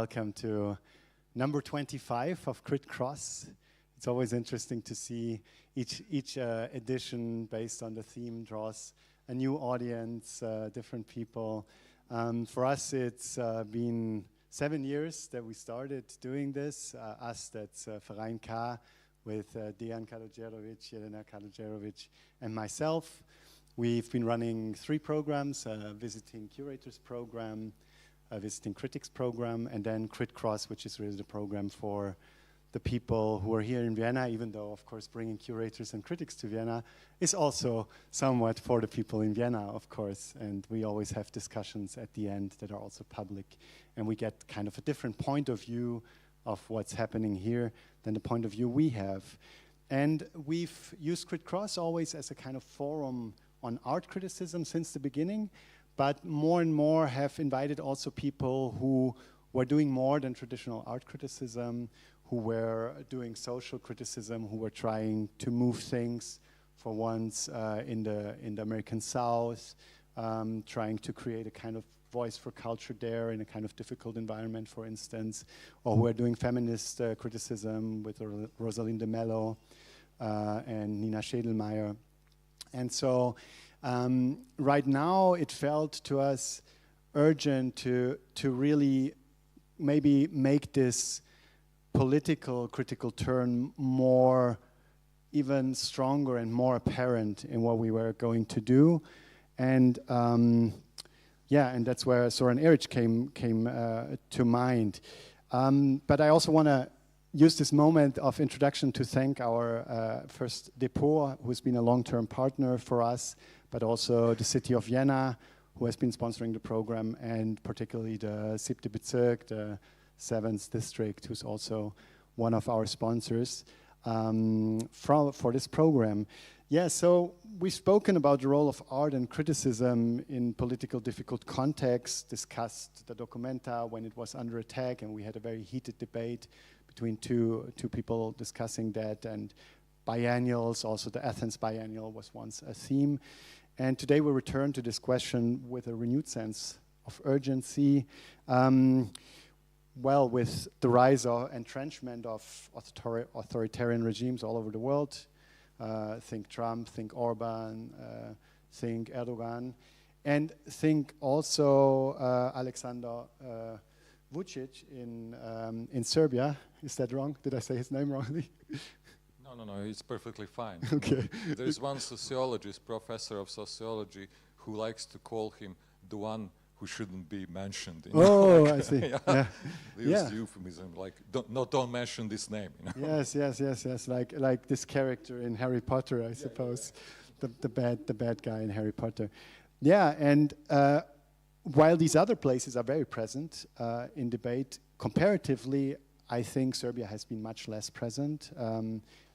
welcome to number 25 of Crit Cross. It's always interesting to see each edition based on the theme draws a new audience, different people. For us, it's been 7 years that we started doing this. Us, that's Verein K with Dejan Kaluđerović, Jelena Kaluđerović, and myself. We've been running 3 programs, visiting curators program, visiting critics program, and then Crit Cross, which is really the program for the people who are here in Vienna, even though, of course, bringing curators and critics to Vienna is also somewhat for the people in Vienna, of course. And we always have discussions at the end that are also public. And we get kind of a different point of view of what's happening here than the point of view we have. And we've used Crit Cross always as a kind of forum on art criticism since the beginning, but more and more have invited also people who were doing more than traditional art criticism, who were doing social criticism, who were trying to move things for once in the American South, trying to create a kind of voice for culture there in a kind of difficult environment, for instance, or who are doing feminist criticism with Rosalinda Mello and Nina Schädelmeier. And so right now it felt to us urgent to really maybe make this political critical turn more even stronger and more apparent in what we were going to do. And yeah, and that's where Zoran Erić came to mind. But I also want to use this moment of introduction to thank our first depot, who's been a long-term partner for us, but also the city of Vienna, who has been sponsoring the program, and particularly the 7. Bezirk, the 7th district, who's also one of our sponsors for this program. Yeah, so we've spoken about the role of art and criticism in political difficult contexts, discussed the Documenta when it was under attack, and we had a very heated debate between two people discussing that, and biennials, also the Athens biennial was once a theme. And today we return to this question with a renewed sense of urgency. Well, with the rise or entrenchment of authoritarian regimes all over the world, think Trump, think Orban, think Erdogan, and think also Alexander Vučić in Serbia. Is that wrong? Did I say his name wrongly? No, it's perfectly fine. Okay. There's one sociologist, professor of sociology, who likes to call him the one who shouldn't be mentioned. Oh, I see. Yeah. Yeah. They use euphemism, like don't mention this name. You know? Yes. Like this character in Harry Potter, I suppose, the bad guy in Harry Potter. Yeah, and while these other places are very present in debate, comparatively, I think Serbia has been much less present.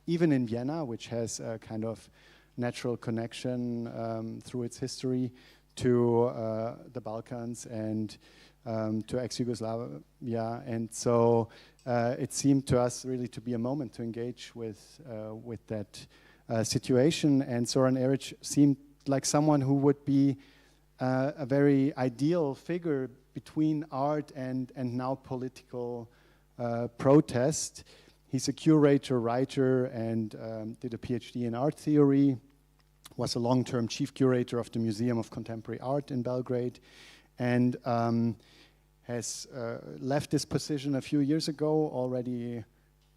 Even in Vienna, which has a kind of natural connection through its history to the Balkans and to ex-Yugoslavia. And so it seemed to us really to be a moment to engage with that situation. And Zoran Erić seemed like someone who would be a very ideal figure between art and now political protest. He's a curator, writer, and did a PhD in art theory, was a long-term chief curator of the Museum of Contemporary Art in Belgrade, and has left this position a few years ago, already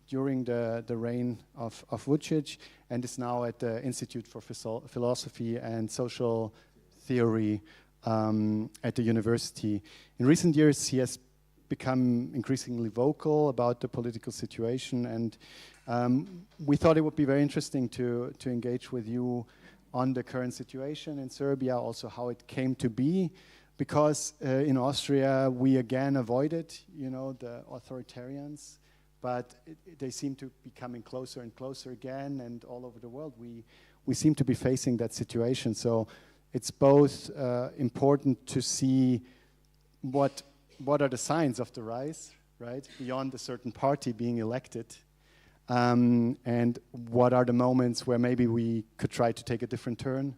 during the reign of Vučić, and is now at the Institute for Philosophy and Social Theory at the university. In recent years, he has become increasingly vocal about the political situation, and we thought it would be very interesting to engage with you on the current situation in Serbia, also how it came to be, because in Austria we again avoided, the authoritarians, but they seem to be coming closer and closer again, and all over the world we seem to be facing that situation. So it's both important to see what are the signs of the rise, right, beyond a certain party being elected, and what are the moments where maybe we could try to take a different turn,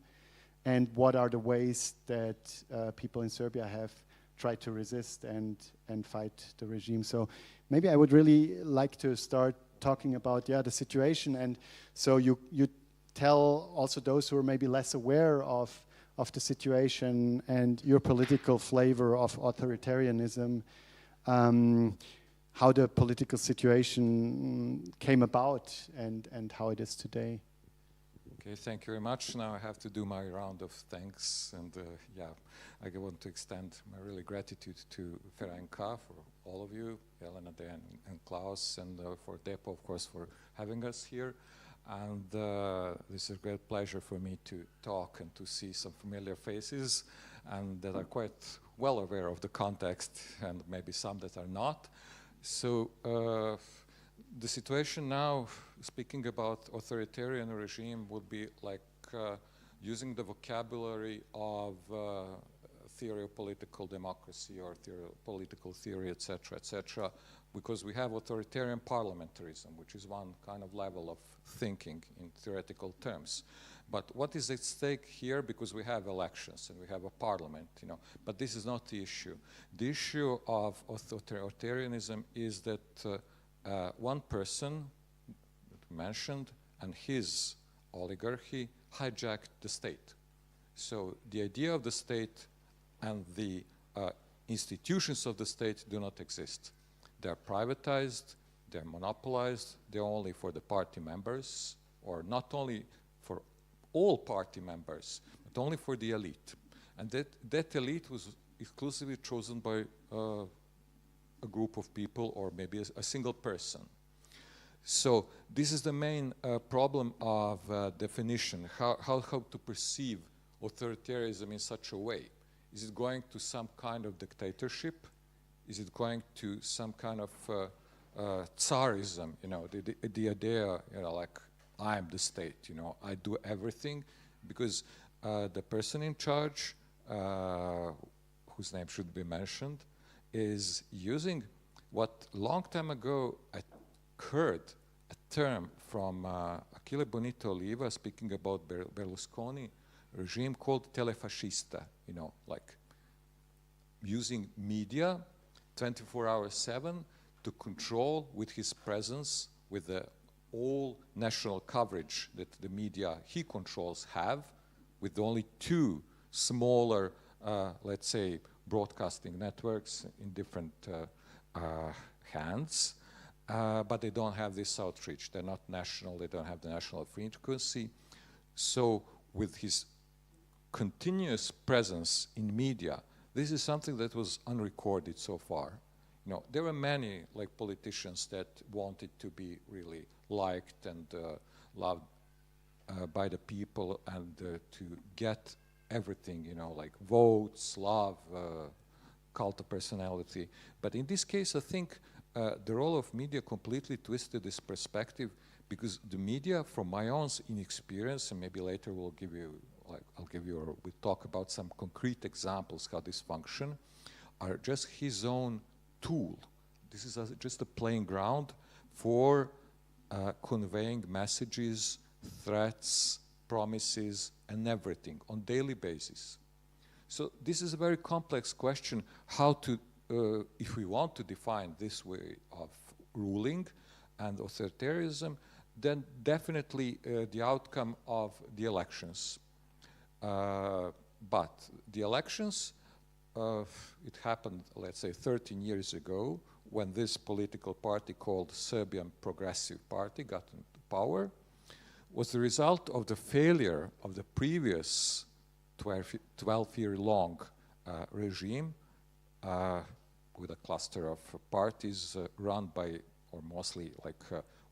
and what are the ways that people in Serbia have try to resist and fight the regime. So maybe I would really like to start talking about the situation, and so you tell also those who are maybe less aware of the situation and your political flavor of authoritarianism, how the political situation came about and how it is today. Okay, thank you very much. Now I have to do my round of thanks, and I want to extend my really gratitude to Verein K for all of you, Elena and Klaus, and for Depo, of course, for having us here. And this is a great pleasure for me to talk and to see some familiar faces, and that are quite well aware of the context, and maybe some that are not. So the situation now, speaking about authoritarian regime, would be like using the vocabulary of theory of political democracy or political theory, etc., because we have authoritarian parliamentarism, which is one kind of level of thinking in theoretical terms. But what is at stake here? Because we have elections and we have a parliament, but this is not the issue. The issue of authoritarianism is that one person mentioned and his oligarchy hijacked the state. So the idea of the state and the institutions of the state do not exist. They're privatized, they're monopolized, they're only for the party members, or not only for all party members, but only for the elite. And that elite was exclusively chosen by a group of people, or maybe a single person. So this is the main problem of definition, how to perceive authoritarianism in such a way. Is it going to some kind of dictatorship? Is it going to some kind of tsarism, the idea, like I'm the state, I do everything, because the person in charge, whose name should be mentioned, is using what long time ago I heard a term from Achille Bonito Oliva speaking about Berlusconi regime called telefascista, like using media 24 hours 7 to control with his presence, with the all national coverage that the media he controls have, with only two smaller, let's say, broadcasting networks in different hands, but they don't have this outreach. They're not national, they don't have the national frequency. So with his continuous presence in media, this is something that was unrecorded so far. There were many politicians that wanted to be really liked and loved by the people, and to get everything, like votes, love, cult of personality. But in this case, I think the role of media completely twisted this perspective, because the media, from my own inexperience, and maybe later we'll talk about some concrete examples how this function, are just his own tool. This is just a playing ground for conveying messages, threats, promises, and everything on daily basis. So this is a very complex question, how to, if we want to define this way of ruling and authoritarianism, then definitely the outcome of the elections. But the elections, it happened, let's say, 13 years ago, when this political party called Serbian Progressive Party got into power, was the result of the failure of the previous 12-year-long regime with a cluster of parties run by, or mostly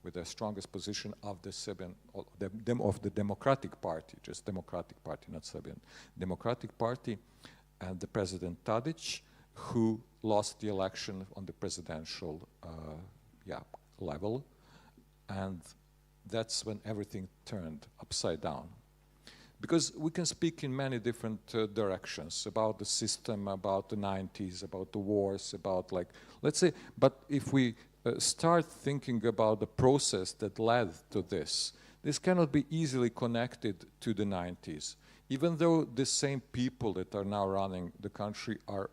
with the strongest position of the Serbian, of the Democratic Party, just Democratic Party, not Serbian, Democratic Party, and the President Tadić, who lost the election on the presidential level, and that's when everything turned upside down. Because we can speak in many different directions about the system, about the 90s, about the wars, about let's say, but if we start thinking about the process that led to this cannot be easily connected to the 90s. Even though the same people that are now running the country are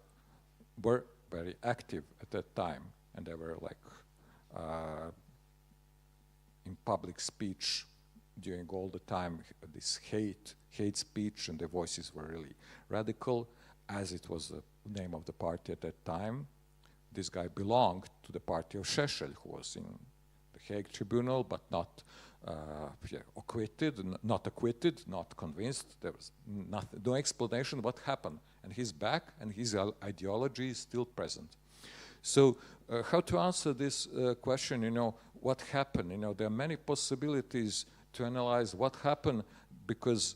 were very active at that time, and they were like in public speech during all the time this hate speech, and their voices were really radical, as it was the name of the party at that time. This guy belonged to the party of Šešelj, who was in the Hague Tribunal, but not acquitted, not convinced. There was nothing, no explanation what happened. And he's back, and his ideology is still present. So how to answer this question, you know, what happened? You know, there are many possibilities to analyze what happened, because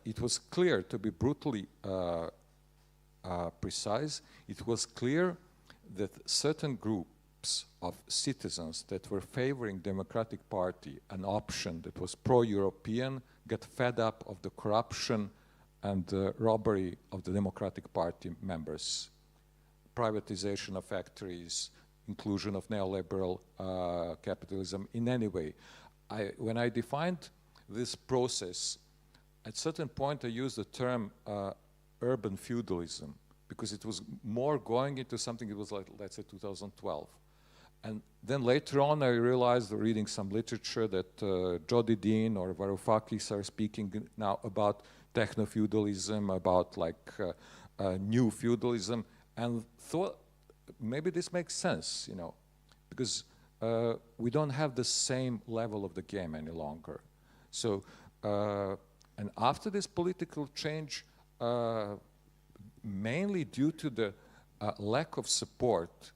it was clear, to be brutally precise, it was clear that certain groups of citizens that were favoring Democratic Party, an option that was pro-European, got fed up of the corruption and robbery of the Democratic Party members, privatization of factories, inclusion of neoliberal capitalism in any way. When I defined this process, at a certain point I used the term urban feudalism, because it was more going into something that was like, let's say, 2012. And then later on I realized, reading some literature, that Jody Dean or Varoufakis are speaking now about techno-feudalism, about like new feudalism, and thought maybe this makes sense, you know, because we don't have the same level of the game any longer. So, and after this political change, mainly due to the lack of support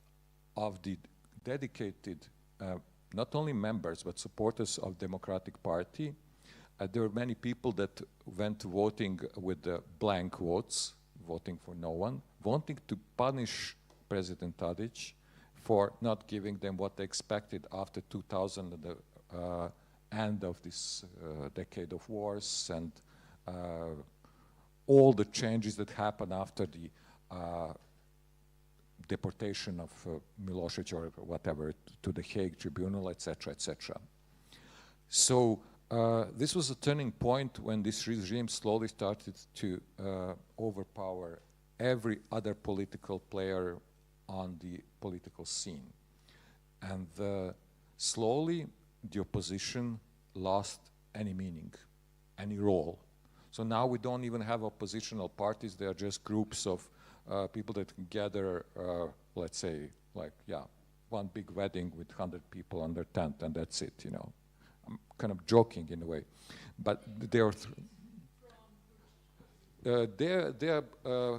of the dedicated, not only members, but supporters of Democratic Party, there were many people that went voting with blank votes, voting for no one, wanting to punish President Tadić for not giving them what they expected after 2000, the end of this decade of wars, and all the changes that happened after the deportation of Milosevic or whatever to the Hague Tribunal, etc., etc. So this was a turning point when this regime slowly started to overpower every other political player on the political scene. And slowly the opposition lost any meaning, any role. So now we don't even have oppositional parties, they are just groups of people that gather, let's say, like, yeah, one big wedding with 100 people on their tent, and that's it, you know. I'm kind of joking in a way. But they are they're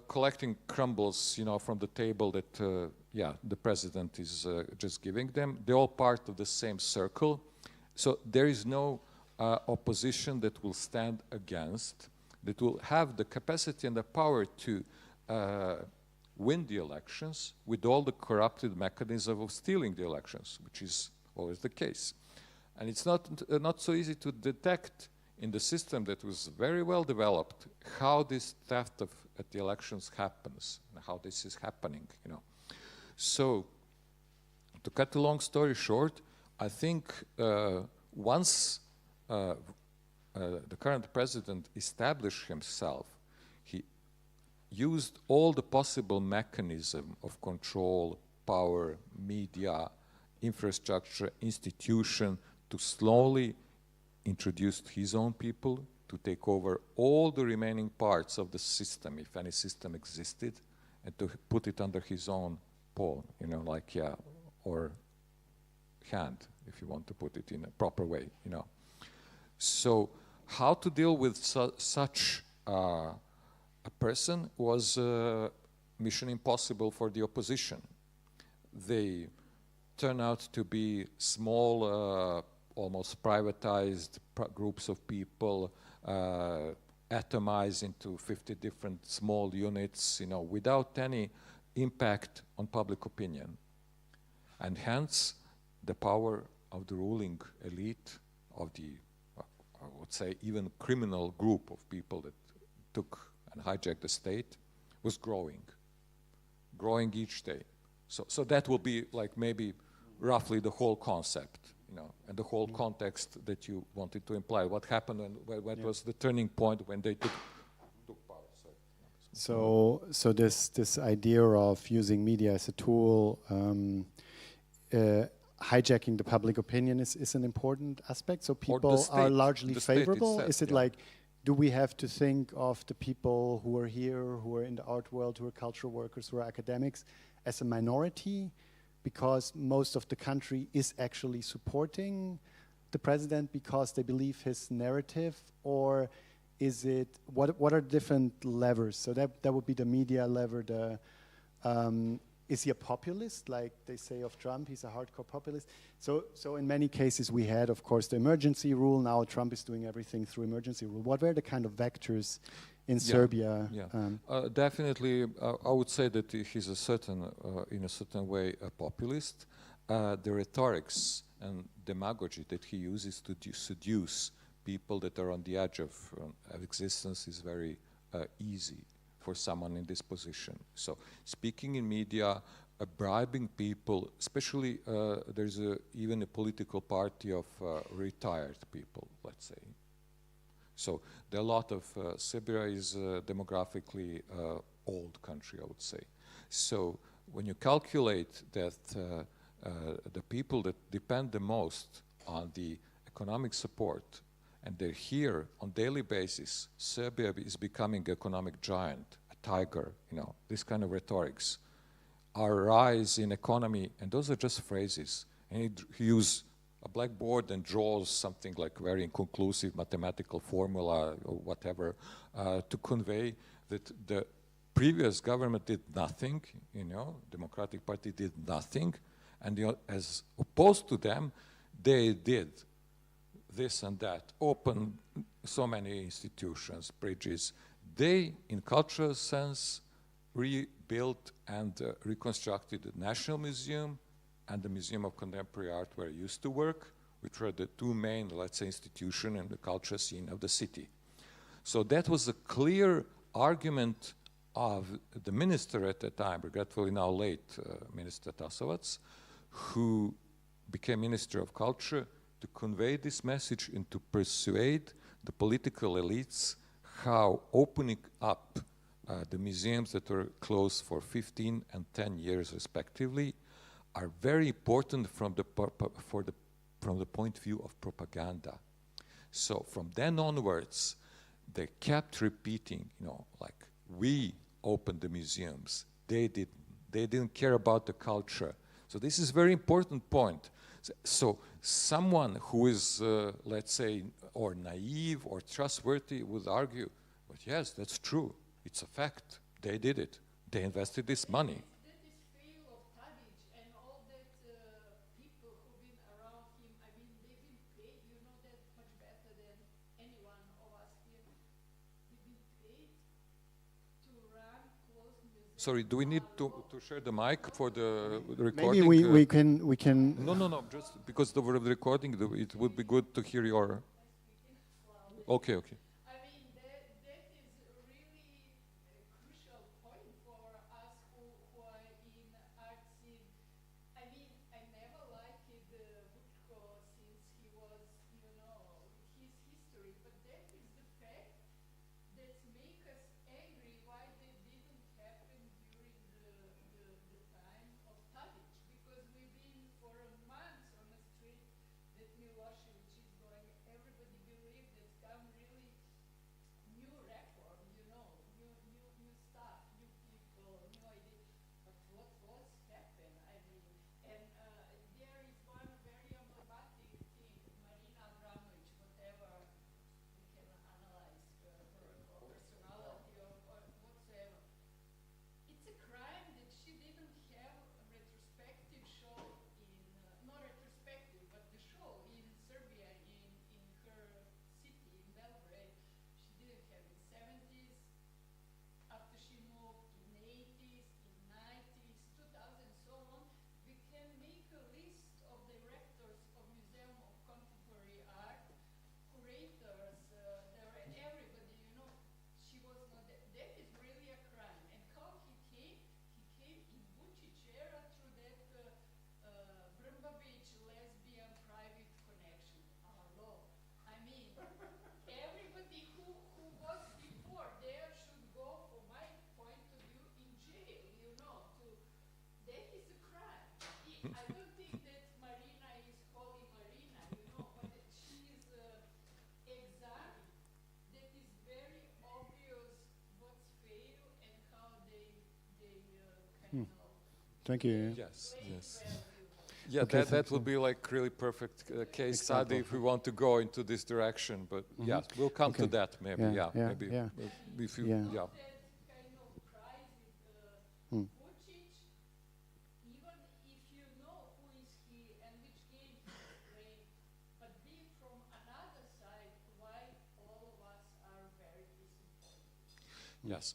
collecting crumbles, you know, from the table that, yeah, the president is just giving them. They're all part of the same circle. So there is no opposition that will stand against, that will have the capacity and the power to win the elections with all the corrupted mechanism of stealing the elections, which is always the case. And it's not so easy to detect in the system that was very well developed how this theft at the elections happens and how this is happening, you know. So, to cut a long story short, I think once the current president established himself, he used all the possible mechanism of control, power, media, infrastructure, institution to slowly introduce his own people to take over all the remaining parts of the system, if any system existed, and to put it under his own paw, you know, like, yeah, or hand, if you want to put it in a proper way, you know. So how to deal with such a person was mission impossible for the opposition. They turn out to be small, almost privatized groups of people, atomized into 50 different small units, you know, without any impact on public opinion. And hence, the power of the ruling elite, of the, I would say, even criminal group of people that took and hijacked the state, was growing each day. So that will be like maybe roughly the whole concept, you know, and the whole context that you wanted to imply. What happened and what was the turning point when they took power? Sorry. So this idea of using media as a tool, hijacking the public opinion is an important aspect. So people are largely favorable. Is it like, do we have to think of the people who are here, who are in the art world, who are cultural workers, who are academics, as a minority, because most of the country is actually supporting the president because they believe his narrative, or is it, what are different levers? So that would be the media lever. Is he a populist, like they say of Trump? He's a hardcore populist. So in many cases we had, of course, the emergency rule. Now Trump is doing everything through emergency rule. What were the kind of vectors in Serbia? Definitely, I would say that he's in a certain way, a populist. The rhetorics and demagogy that he uses to seduce people that are on the edge of existence is very easy for someone in this position. So speaking in media, bribing people, especially there's even a political party of retired people, let's say. So there are a lot of, Serbia is demographically old country, I would say. So when you calculate that the people that depend the most on the economic support, and they're here on daily basis, Serbia is becoming economic giant, a tiger, you know, this kind of rhetorics. Our rise in economy, and those are just phrases. And he uses a blackboard and draws something like very inconclusive mathematical formula or whatever to convey that the previous government did nothing, you know, Democratic Party did nothing, and you know, as opposed to them, they did this and that, opened so many institutions, bridges. They, in cultural sense, rebuilt and reconstructed the National Museum and the Museum of Contemporary Art where I used to work, which were the two main, let's say, institutions in the cultural scene of the city. So that was a clear argument of the minister at that time, regretfully now late, Minister Tasovac, who became Minister of Culture, to convey this message and to persuade the political elites how opening up the museums that were closed for 15 and 10 years respectively are very important from the point of view of propaganda. So from then onwards, they kept repeating, you know, like, we opened the museums. They didn't care about the culture. So this is a very important point. So someone who is, let's say, or naive or trustworthy would argue, but yes, that's true. It's a fact. They did it. They invested this money. That is fail of Tadic and all that people who've been around him. I mean, they've been paid. You know that much better than anyone of us here. They've been paid to run closed museums. Sorry, do we need to share the mic for the recording? Maybe we can. No. Just because of the recording, it would be good to hear your. Okay. I mean, that is really a crucial point for us who are in art scene. I mean, I never liked Vučko since he was, you know, his history, but that is the fact that makes us angry why that didn't happen during the time of Tadic, because we've been for months on the street that Milosevic is going. Everybody believed that come really Thank you. Yes, yes. Yeah, Okay, that would be like really perfect case study if we want to go into this direction. But yes, we'll come to that maybe. Yeah, yeah, maybe yeah. if you, Yeah. That kind of cries with Vucic, even if you know who is he and which game he is playing, but being from another side, why all of us are very disappointed. Yes.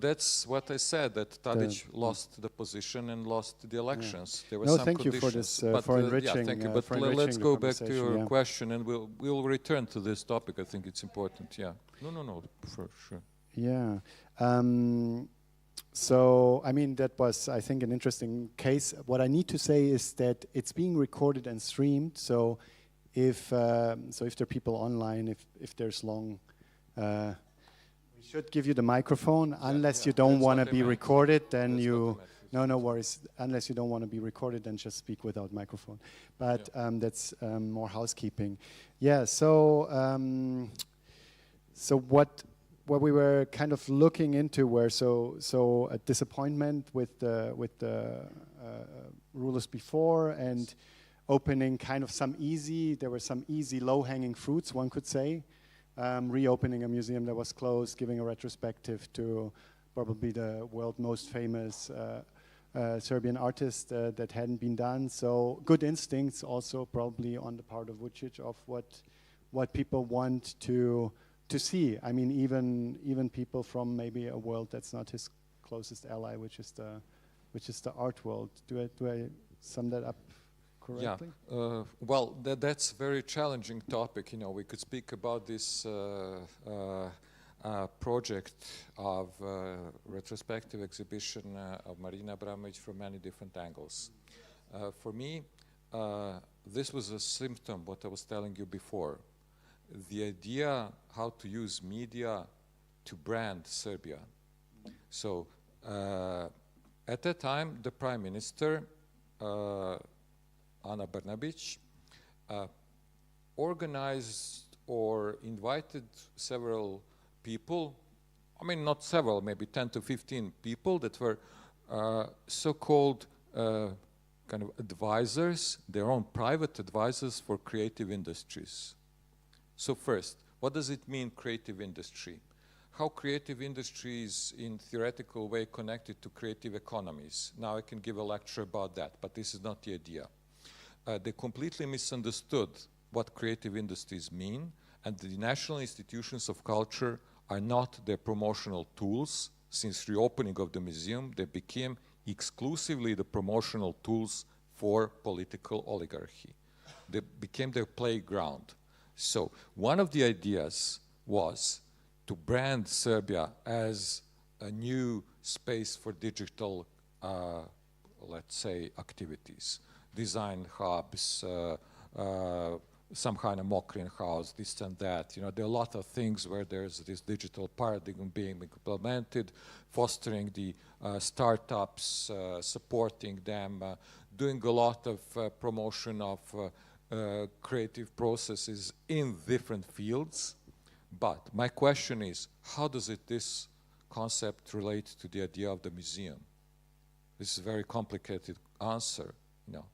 That's what I said, that Tadic lost the position and lost the elections. There were No, some thank you conditions. for this, for enriching. Yeah, thank you. But for let's enriching go the back to your conversation, question, and we'll return to this topic. I think it's important. Yeah. No, for sure. Yeah. So, I mean, that was, I think, an interesting case. What I need to say is that it's being recorded and streamed. So, if there are people online, if there's long, we should give you the microphone. Unless you don't want to be recorded, then you. No worries. Unless you don't want to be recorded, then just speak without microphone. But that's more housekeeping. Yeah. So. So what we were kind of looking into were so a disappointment with the rulers before, and opening kind of there were some easy low-hanging fruits, one could say, reopening a museum that was closed, giving a retrospective to probably the world's most famous Serbian artist that hadn't been done. So good instincts also probably on the part of Vucic of what people want to see. I mean, even people from maybe a world that's not his closest ally, which is the art world. Do I sum that up correctly? Yeah. Well, that's a very challenging topic. You know, we could speak about this project of retrospective exhibition of Marina Abramović from many different angles. For me, this was a symptom, what I was telling you before. The idea how to use media to brand Serbia. So at that time, the Prime Minister, Ana Brnabić, organized or invited several people, I mean not several, maybe 10 to 15 people that were so-called kind of advisors, their own private advisors for creative industries. So first, what does it mean, creative industry? How creative industry is in theoretical way connected to creative economies? Now I can give a lecture about that, but this is not the idea. They completely misunderstood what creative industries mean, and the national institutions of culture are not their promotional tools. Since reopening of the museum, they became exclusively the promotional tools for political oligarchy. They became their playground. So one of the ideas was to brand Serbia as a new space for digital, let's say, activities. Design hubs, some kind of Mokrin house, this and that. You know, there are a lot of things where there's this digital paradigm being implemented, fostering the startups, supporting them, doing a lot of promotion of creative processes in different fields. But my question is, how does this concept relate to the idea of the museum? This is a very complicated answer, you know.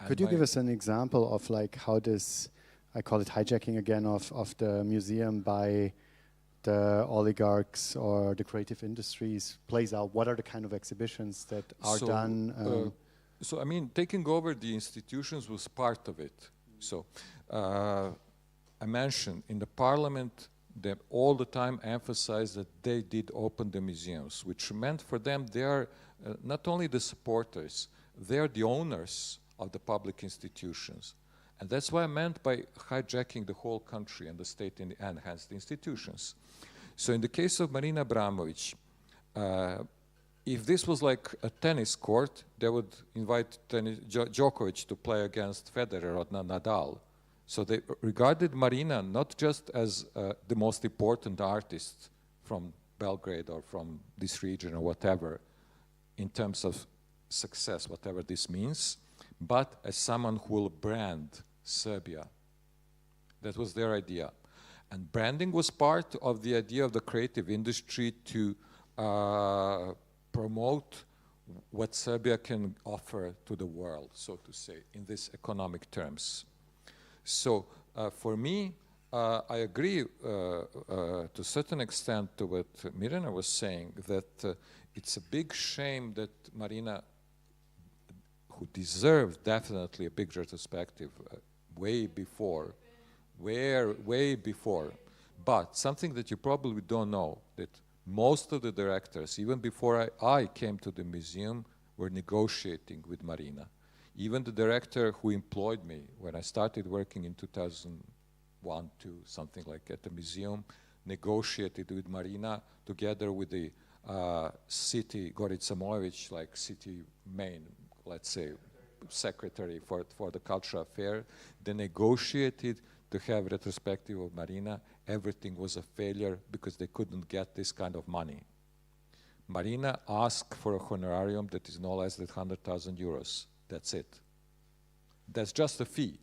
Could you give us an example of like how this, I call it hijacking again, of the museum by the oligarchs or the creative industries plays out? What are the kind of exhibitions that are done? So, I mean, taking over the institutions was part of it. So, I mentioned in the parliament, they all the time emphasized that they did open the museums, which meant for them they are not only the supporters, they are the owners of the public institutions. And that's what I meant by hijacking the whole country and the state in the enhanced institutions. So in the case of Marina Abramović, if this was like a tennis court, they would invite Djokovic to play against Federer or Nadal. So they regarded Marina not just as the most important artist from Belgrade or from this region or whatever, in terms of success, whatever this means, but as someone who will brand Serbia. That was their idea. And branding was part of the idea of the creative industry to promote what Serbia can offer to the world, so to say, in these economic terms. So for me, I agree to a certain extent to what Mirjana was saying, that it's a big shame that Marina, who deserved definitely a big retrospective way before, way before, but something that you probably don't know, that most of the directors, even before I came to the museum, were negotiating with Marina. Even the director who employed me when I started working in 2001, 2, something like at the museum, negotiated with Marina together with the city, Gorica Mojević, like city main, let's say, secretary for the cultural affair. They negotiated to have retrospective of Marina. Everything was a failure because they couldn't get this kind of money. Marina asked for a honorarium that is no less than 100,000 euros. That's it. That's just a fee.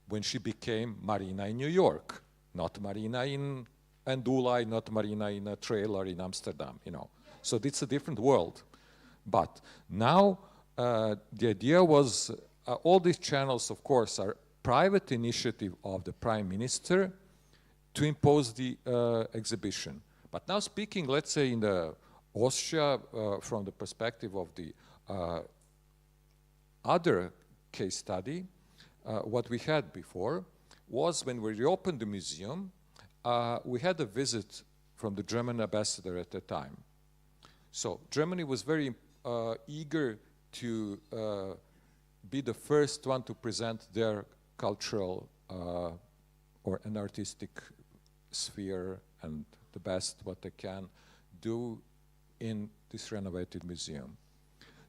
When she became Marina in New York, not Marina in Andulai, not Marina in a trailer in Amsterdam, you know. So it's a different world. But now the idea was, all these channels, of course, are private initiative of the Prime Minister to impose the exhibition. But now speaking, let's say in the Austria, from the perspective of the other case study, what we had before was when we reopened the museum, we had a visit from the German ambassador at the time. So Germany was very eager to be the first one to present their cultural or an artistic sphere and the best what they can do in this renovated museum.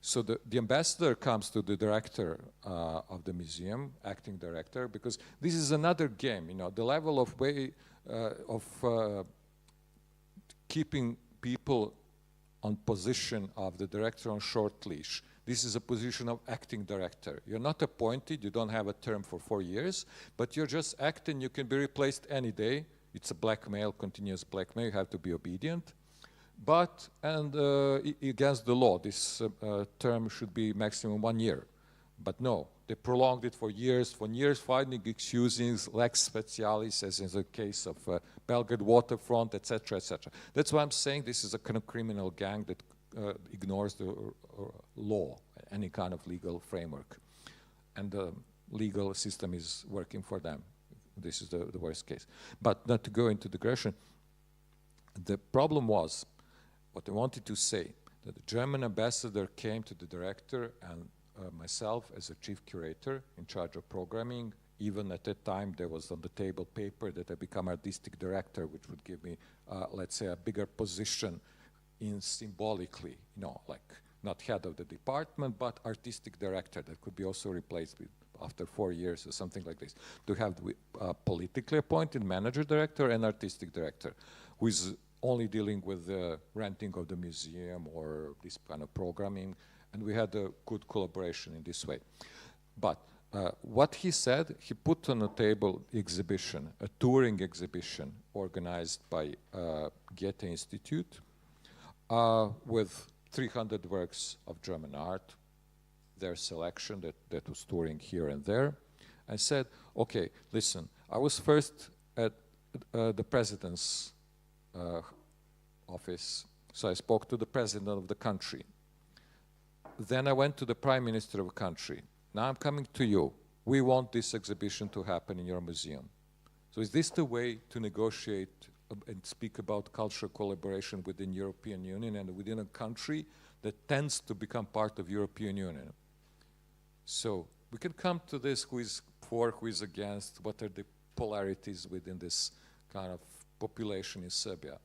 So the ambassador comes to the director of the museum, acting director, because this is another game, you know, the level of way of keeping people on position of the director on short leash. This is a position of acting director. You're not appointed, you don't have a term for 4 years, but you're just acting, you can be replaced any day. It's a blackmail, continuous blackmail, you have to be obedient. But, and against the law, this term should be maximum 1 year. But no, they prolonged it for years, finding excuses, lex specialis, as in the case of Belgrade waterfront, etc., etc. That's why I'm saying this is a kind of criminal gang that ignores the law, any kind of legal framework. And the legal system is working for them. This is the worst case. But not to go into digression, the problem was, what I wanted to say, that the German ambassador came to the director and myself as a chief curator in charge of programming. Even at that time, there was on the table paper that I become artistic director, which would give me, let's say, a bigger position in symbolically, you know, like not head of the department, but artistic director that could be also replaced with after 4 years or something like this. To have the politically appointed manager director and artistic director, who is only dealing with the renting of the museum or this kind of programming, and we had a good collaboration in this way. But what he said, he put on the table exhibition, a touring exhibition organized by Goethe Institute with 300 works of German art, their selection that was touring here and there. I said, okay, listen, I was first at the president's office, so I spoke to the president of the country. Then I went to the prime minister of the country. Now I'm coming to you. We want this exhibition to happen in your museum. So is this the way to negotiate and speak about cultural collaboration within European Union and within a country that tends to become part of European Union? So we can come to this, who is for, who is against, what are the polarities within this kind of population in Serbia.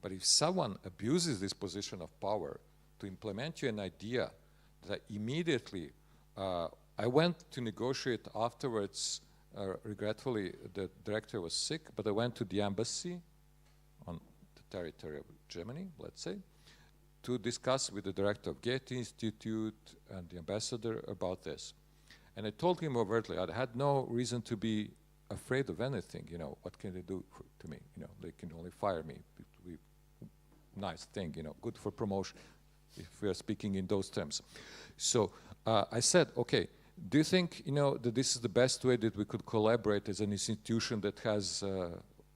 But if someone abuses this position of power to implement you an idea that immediately, I went to negotiate afterwards, regretfully the director was sick, but I went to the embassy on the territory of Germany, let's say, to discuss with the director of Goethe Institute and the ambassador about this. And I told him overtly, I had no reason to be afraid of anything, you know, what can they do to me? You know, they can only fire me. Nice thing, you know, good for promotion. if we are speaking in those terms. So I said, okay, do you think, you know, that this is the best way that we could collaborate as an institution that has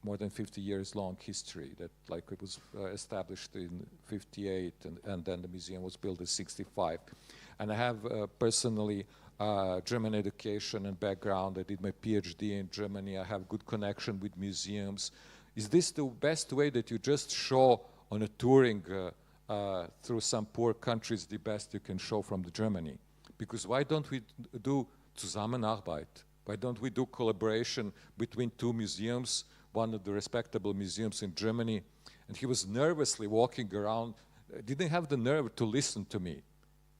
more than 50 years long history, that like it was established in 58 and then the museum was built in 65. And I have personally German education and background. I did my PhD in Germany. I have good connection with museums. Is this the best way that you just show on a touring through some poor countries the best you can show from the Germany? Because why don't we do Zusammenarbeit? Why don't we do collaboration between two museums, one of the respectable museums in Germany? And he was nervously walking around, didn't have the nerve to listen to me,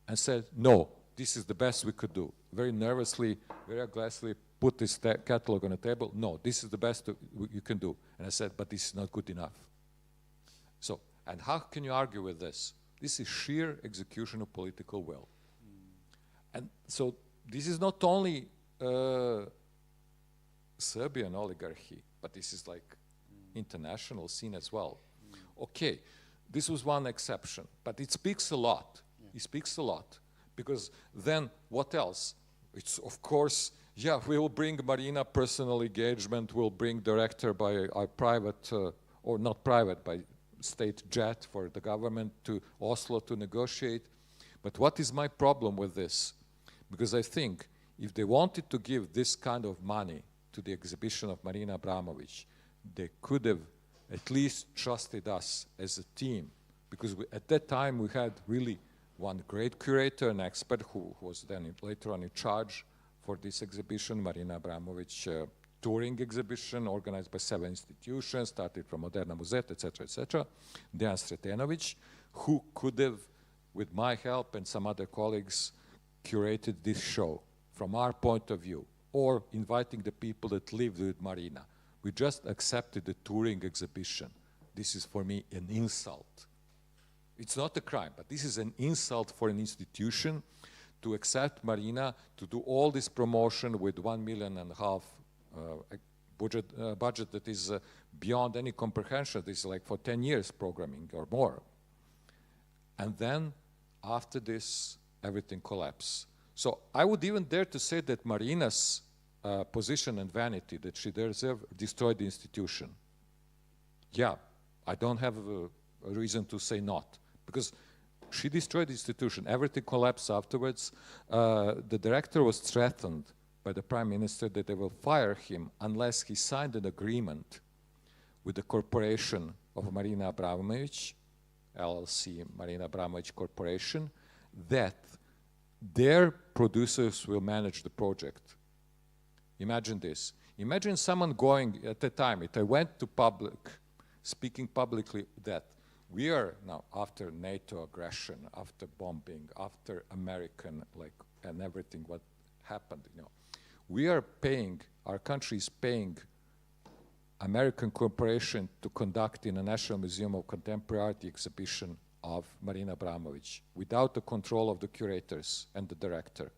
and said, no, this is the best we could do. Very nervously, very aggressively put this catalog on the table. No, this is the best you can do. And I said, but this is not good enough. So, and how can you argue with this? This is sheer execution of political will. And so this is not only Serbian oligarchy, but this is like international scene as well. Okay, this was one exception, but it speaks a lot. It speaks a lot, because then what else? It's of course, yeah, we will bring Marina personal engagement, we'll bring director by a private, or not private, by state jet for the government to Oslo to negotiate. But what is my problem with this? Because I think if they wanted to give this kind of money to the exhibition of Marina Abramović, they could have at least trusted us as a team. Because at that time we had really one great curator, an expert who was then later on in charge for this exhibition, Marina Abramović touring exhibition organized by 7 institutions, started from Moderna Muzet, etc., Dejan Sretenović, who could have, with my help and some other colleagues, curated this show from our point of view, or inviting the people that lived with Marina. We just accepted the touring exhibition. This is for me an insult. It's not a crime, but this is an insult for an institution to accept Marina to do all this promotion with $1.5 million budget that is beyond any comprehension. This is like for 10 years programming or more. And then after this, everything collapsed. So I would even dare to say that Marina's position and vanity that she deserved destroyed the institution. Yeah, I don't have a reason to say not, because she destroyed the institution. Everything collapsed afterwards. The director was threatened by the prime minister that they will fire him unless he signed an agreement with the corporation of Marina Abramović, LLC, Marina Abramović Corporation, that their producers will manage the project. Imagine this. Imagine someone going, at the time, I went to public, speaking publicly that we are now, after NATO aggression, after bombing, after American, and everything what happened, we are paying, our country is paying American corporation to conduct in the National Museum of Contemporary Art the exhibition of Marina Abramović without the control of the curators and the director.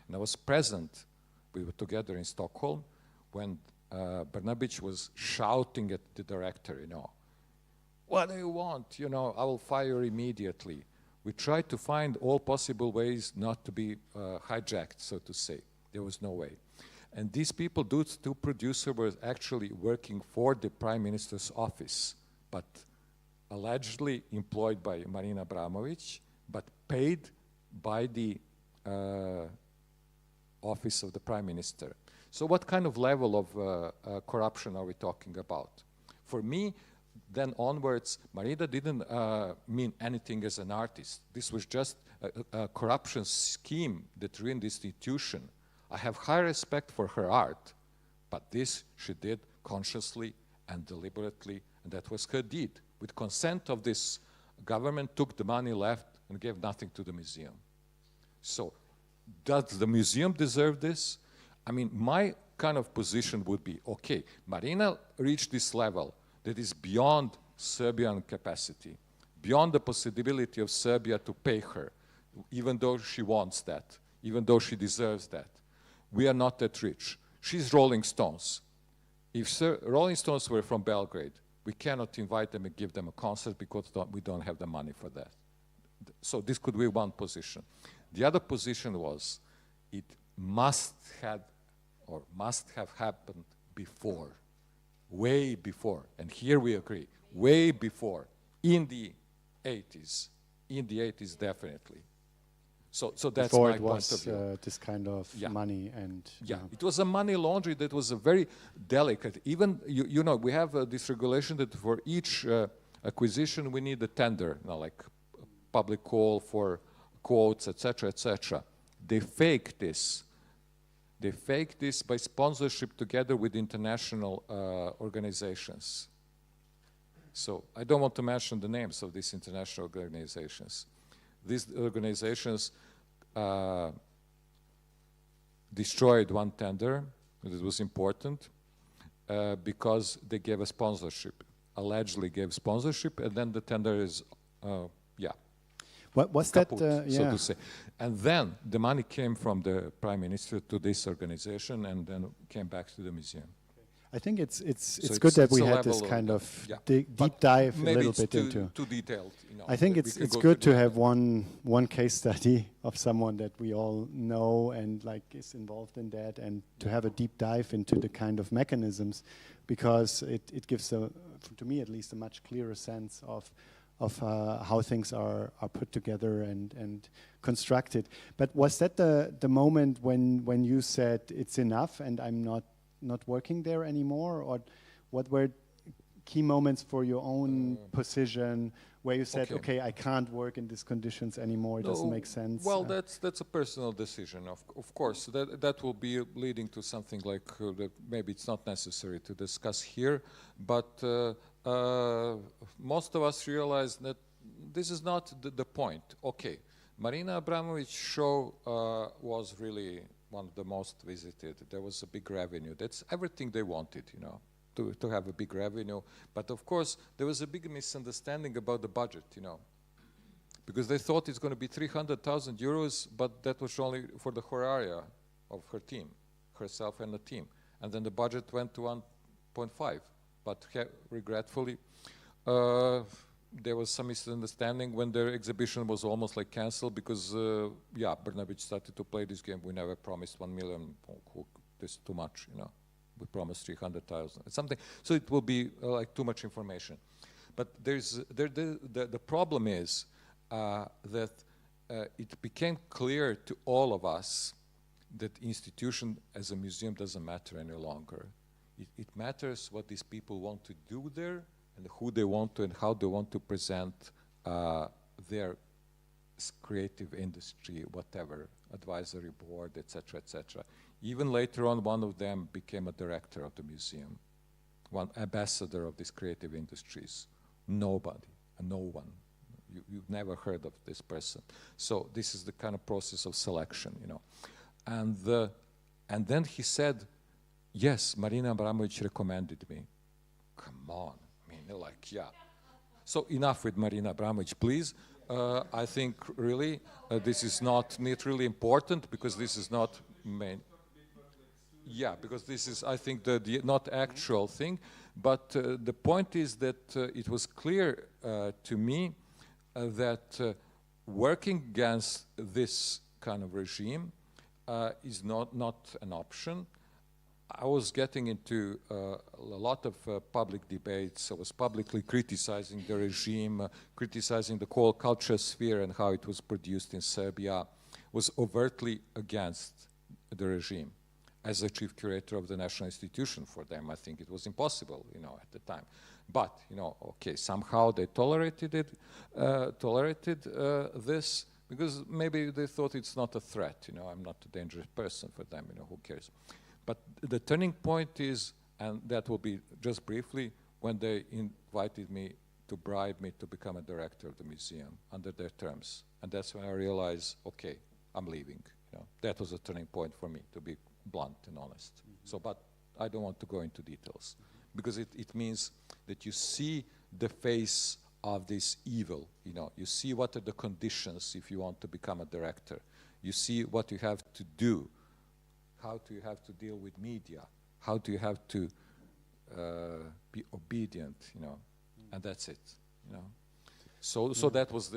And I was present, we were together in Stockholm, when Brnabić was shouting at the director, what do you want? I will fire immediately. We tried to find all possible ways not to be hijacked, so to say. There was no way. And these people, those two producers, were actually working for the Prime Minister's office, but allegedly employed by Marina Abramović, but paid by the office of the Prime Minister. So what kind of level of corruption are we talking about? For me, then onwards, Marina didn't mean anything as an artist. This was just a corruption scheme that ruined the institution. I have high respect for her art, but this she did consciously and deliberately, and that was her deed. With consent of this government, took the money, left, and gave nothing to the museum. So, does the museum deserve this? I mean, my kind of position would be, okay, Marina reached this level that is beyond Serbian capacity, beyond the possibility of Serbia to pay her, even though she wants that, even though she deserves that. We are not that rich. She's Rolling Stones. If Rolling Stones were from Belgrade, we cannot invite them and give them a concert because we don't have the money for that. So this could be one position. The other position was it must have happened before, way before. And here we agree, way before, in the 80s. In the 80s, definitely. So that's Before my it point was of view. this kind of money and Yeah, it was a money laundry that was a very delicate. Even you know, we have this regulation that for each acquisition we need a tender, you know, like a public call for quotes, etc., etc. They fake this. They fake this by sponsorship together with international organizations. So I don't want to mention the names of these international organizations. These organizations destroyed one tender that was important because they gave a sponsorship, allegedly gave sponsorship, and then the tender is, What was kaput, that? so to say. And then the money came from the prime minister to this organization and then came back to the museum. I think it's So good that it's we a had this level kind of But deep dive a maybe little it's bit too, into. too detailed. You know, I think we it's could go good through to the- have one case study of someone that we all know and like is involved in that, and to have a deep dive into the kind of mechanisms, because it gives to me at least a much clearer sense of how things are put together and constructed. But was that the moment when you said it's enough and I'm not working there anymore, or what were key moments for your own position where you said, okay, I can't work in these conditions anymore, it doesn't make sense? Well, that's a personal decision, of course. That will be leading to something like that maybe it's not necessary to discuss here, but most of us realize that this is not the point. Okay, Marina Abramović show was really one of the most visited. There was a big revenue. That's everything they wanted, you know, to have a big revenue. But of course, there was a big misunderstanding about the budget, you know, because they thought it's going to be 300,000 euros, but that was only for the horaria of her team, herself and the team. And then the budget went to 1.5. But regretfully, there was some misunderstanding when their exhibition was almost like cancelled because, Brnabić started to play this game. We never promised 1 million. This is too much, you know. We promised 300,000. Something. So it will be like too much information. But the problem is that it became clear to all of us that institution as a museum doesn't matter any longer. It matters what these people want to do there and who they want to and how they want to present their creative industry, whatever, advisory board, etc., etc. Even later on, one of them became a director of the museum, one ambassador of these creative industries. Nobody, no one. You've never heard of this person. So this is the kind of process of selection, you know. And then he said, yes, Marina Abramović recommended me. Come on, I mean, like, yeah. So enough with Marina Abramović, please. I think really this is not really important because this is not main. Yeah, because this is, I think, the not actual thing. But the point is that it was clear to me that working against this kind of regime is not an option. I was getting into a lot of public debates. I was publicly criticizing the regime, criticizing the whole culture sphere and how it was produced in Serbia, was overtly against the regime. As a chief curator of the national institution for them, I think it was impossible, you know, at the time. But, you know, okay, somehow they tolerated it, this, because maybe they thought it's not a threat, you know, I'm not a dangerous person for them, you know, who cares? But the turning point is, and that will be just briefly, when they invited me to bribe me to become a director of the museum under their terms. And that's when I realized, okay, I'm leaving. You know, that was a turning point for me, to be blunt and honest. So, but I don't want to go into details, because it means that you see the face of this evil, you know, you see what are the conditions if you want to become a director. You see what you have to do. How do you have to deal with media? How do you have to be obedient, you know? And that's it, you know? So that was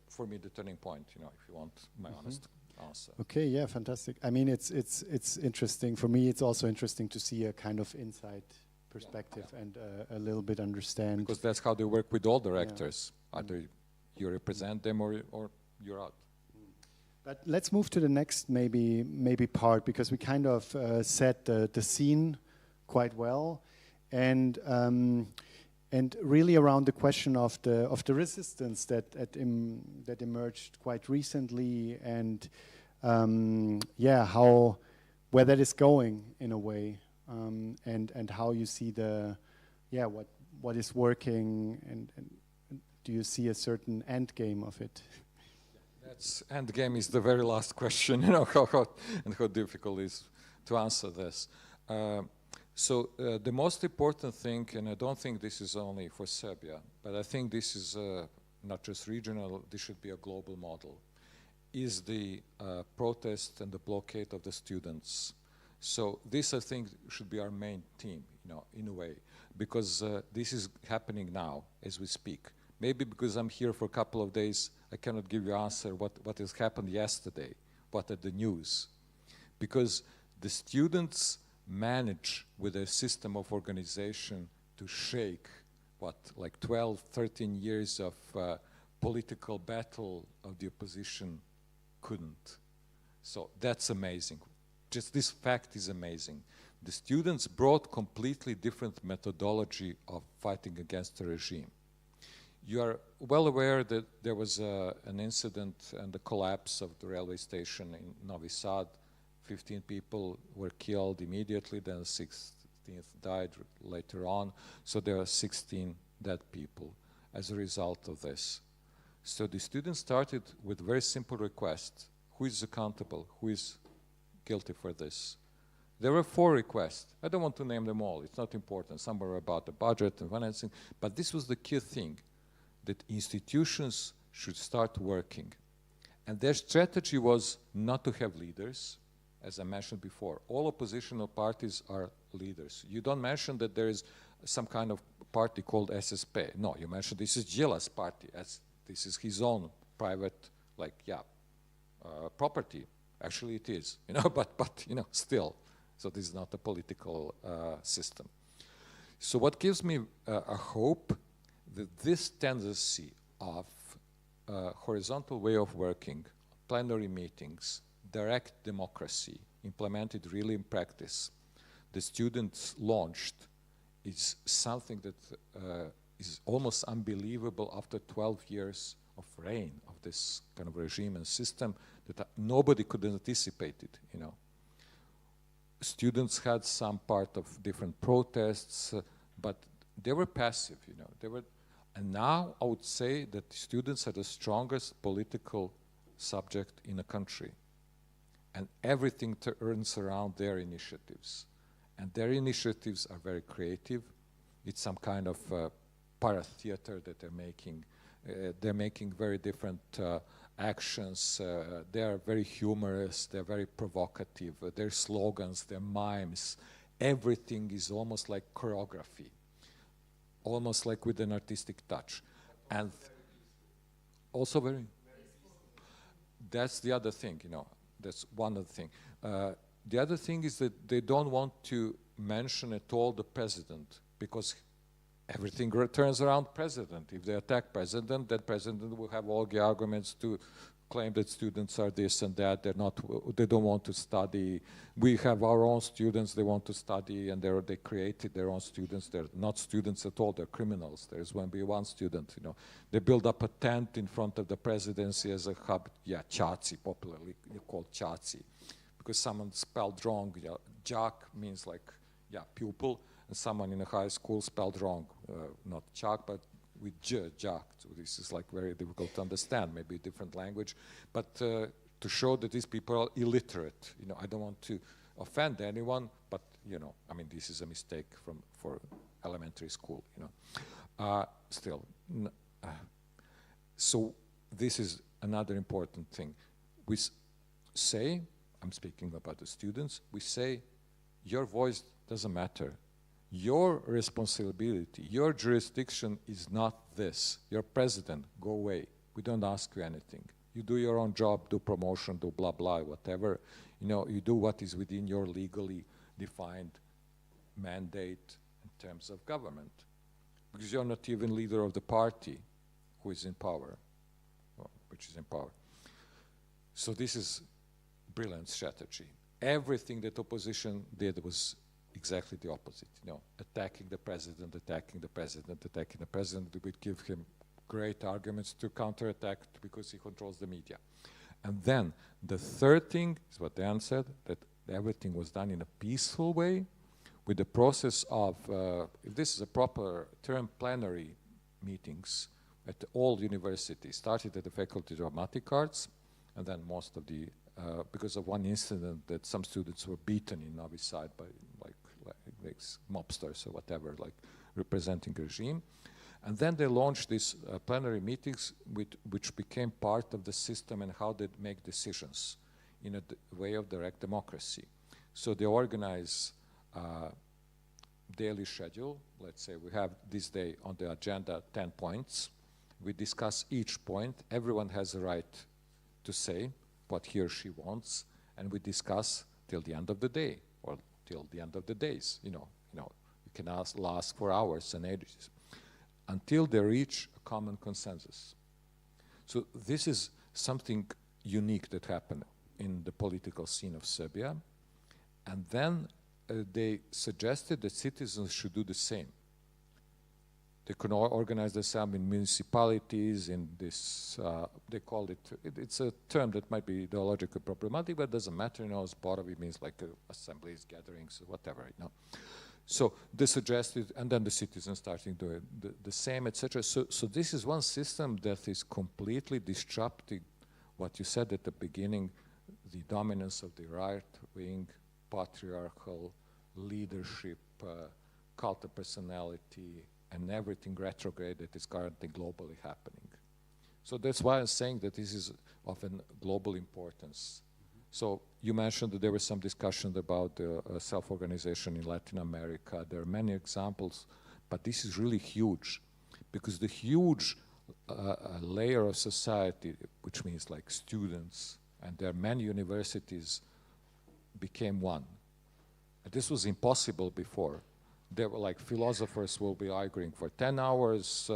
for me the turning point. You know, if you want my honest answer. Okay, yeah, fantastic. I mean, it's interesting for me. It's also interesting to see a kind of inside perspective and a little bit understand. Because that's how they work with all directors. Either you represent them or you're out. But let's move to the next maybe part, because we kind of set the scene quite well, and really around the question of the resistance that emerged quite recently, and where that is going in a way, and how you see what is working, and do you see a certain end game of it? That's end game is the very last question. You know how difficult it is to answer this. So the most important thing, and I don't think this is only for Serbia, but I think this is not just regional, this should be a global model, is the protest and the blockade of the students. So this, I think, should be our main theme, you know, in a way, because this is happening now as we speak. Maybe because I'm here for a couple of days, I cannot give you an answer what has happened yesterday, what are the news. Because the students manage with a system of organization to shake like 12, 13 years of political battle of the opposition couldn't. So that's amazing. Just this fact is amazing. The students brought completely different methodology of fighting against the regime. You are well aware that there was an incident and the collapse of the railway station in Novi Sad. 15 people were killed immediately, then 16th died later on. So there are 16 dead people as a result of this. So the students started with a very simple request. Who is accountable? Who is guilty for this? There were 4 requests. I don't want to name them all. It's not important. Some were about the budget and financing. But this was the key thing, that institutions should start working. And their strategy was not to have leaders. As I mentioned before, all oppositional parties are leaders. You don't mention that there is some kind of party called SSP. No, you mention this is Đilas's party. This is his own private, property. Actually, it is, you know, but you know, still. So this is not a political system. So what gives me a hope that this tendency of horizontal way of working, plenary meetings, direct democracy, implemented really in practice, the students launched, is something that is almost unbelievable after 12 years of reign of this kind of regime and system that nobody could anticipate it, you know. Students had some part of different protests, but they were passive, you know. And now I would say that students are the strongest political subject in a country. And everything turns around their initiatives. And their initiatives are very creative. It's some kind of para-theater that they're making. They're making very different actions. They are very humorous. They're very provocative. Their slogans, their mimes, everything is almost like choreography, almost like with an artistic touch. And also very, that's the other thing, you know. That's one other thing. The other thing is that they don't want to mention at all the president, because everything turns around president. If they attack president, that president will have all the arguments to claim that students are this and that. They don't want to study. We have our own students. They want to study, and they created their own students. They're not students at all. They're criminals. There's going to be one student. You know, they build up a tent in front of the presidency as a hub. Yeah, Čaci, popularly called Čaci, because someone spelled wrong. Yeah, Đak means pupil, and someone in a high school spelled wrong, not Čak, but with Đak. So this is very difficult to understand, maybe a different language, but to show that these people are illiterate. You know, I don't want to offend anyone, but you know, I mean, this is a mistake for elementary school. You know, still. So this is another important thing. We say, I'm speaking about the students. We say, your voice doesn't matter. Your responsibility, your jurisdiction is not this. You're president, go away. We don't ask you anything. You do your own job, do promotion, do blah, blah, whatever. You know, you do what is within your legally defined mandate in terms of government. Because you're not even leader of the party who is in power, or which is in power. So this is brilliant strategy. Everything that opposition did was exactly the opposite. You know, attacking the president, attacking the president, attacking the president. We would give him great arguments to counterattack because he controls the media. And then the third thing is what Dan said, that everything was done in a peaceful way with the process of, if this is a proper term, plenary meetings at all universities, started at the Faculty of Dramatic Arts, and then most of the, because of one incident that some students were beaten in Novi Sad by like mobsters or whatever, like representing regime. And then they launched these plenary meetings which became part of the system and how they make decisions in a way of direct democracy. So they organize daily schedule. Let's say we have this day on the agenda 10 points. We discuss each point. Everyone has a right to say what he or she wants, and we discuss till the end of the day or till the end of the days. You can last for hours and ages until they reach a common consensus. So this is something unique that happened in the political scene of Serbia. And then they suggested that citizens should do the same. They could organize themselves in municipalities, in this, they call it, it's a term that might be ideologically problematic, but it doesn't matter, you know, Zborovi means like assemblies, gatherings, whatever, you know. So they suggested, and then the citizens starting doing the same, etc. So this is one system that is completely disrupting what you said at the beginning, the dominance of the right-wing, patriarchal leadership, cult of personality, and everything retrograde that is currently globally happening. So that's why I'm saying that this is of a global importance. So you mentioned that there was some discussion about self-organization in Latin America. There are many examples, but this is really huge because the huge layer of society, which means like students, and there are many universities, became one. And this was impossible before. There were like philosophers will be arguing for 10 hours,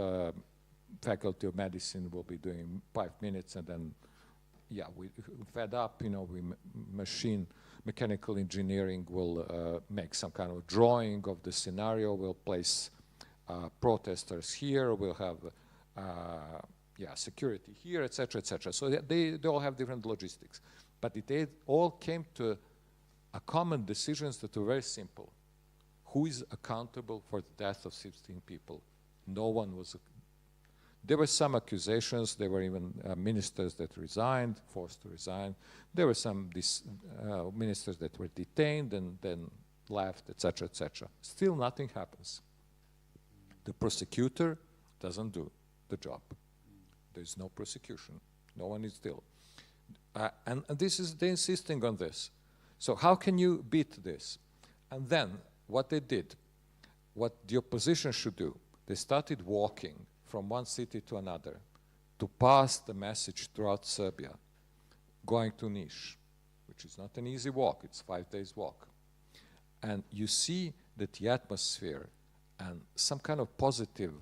faculty of medicine will be doing 5 minutes, and then yeah, we fed up, you know, mechanical engineering will make some kind of drawing of the scenario, we'll place protesters here, we'll have security here, etc., etc. So they all have different logistics. But it all came to a common decisions that were very simple. Who is accountable for the death of 16 people? No one was. There were some accusations. There were even ministers that resigned, forced to resign. There were some ministers that were detained and then left, etc., etc. Still nothing happens. The prosecutor doesn't do the job. There's no prosecution. No one is still. And this is, they're insisting on this. So how can you beat this? And then what they did, what the opposition should do, they started walking from one city to another to pass the message throughout Serbia, going to Niš, which is not an easy walk, it's 5 days walk. And you see that the atmosphere and some kind of positive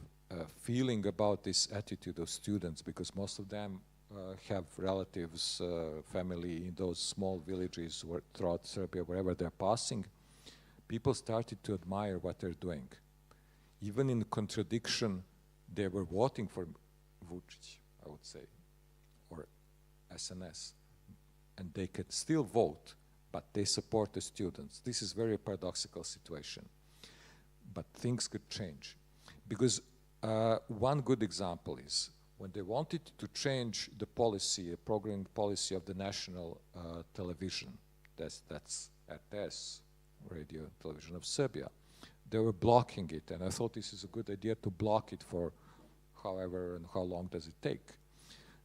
feeling about this attitude of students, because most of them have relatives, family in those small villages throughout Serbia, wherever they're passing, people started to admire what they're doing. Even in contradiction, they were voting for Vučić, I would say, or SNS. And they could still vote, but they support the students. This is a very paradoxical situation. But things could change. Because one good example is when they wanted to change the policy, a programming policy of the national television, that's RTS, radio and television of Serbia, they were blocking it, and I thought this is a good idea to block it for however and how long does it take.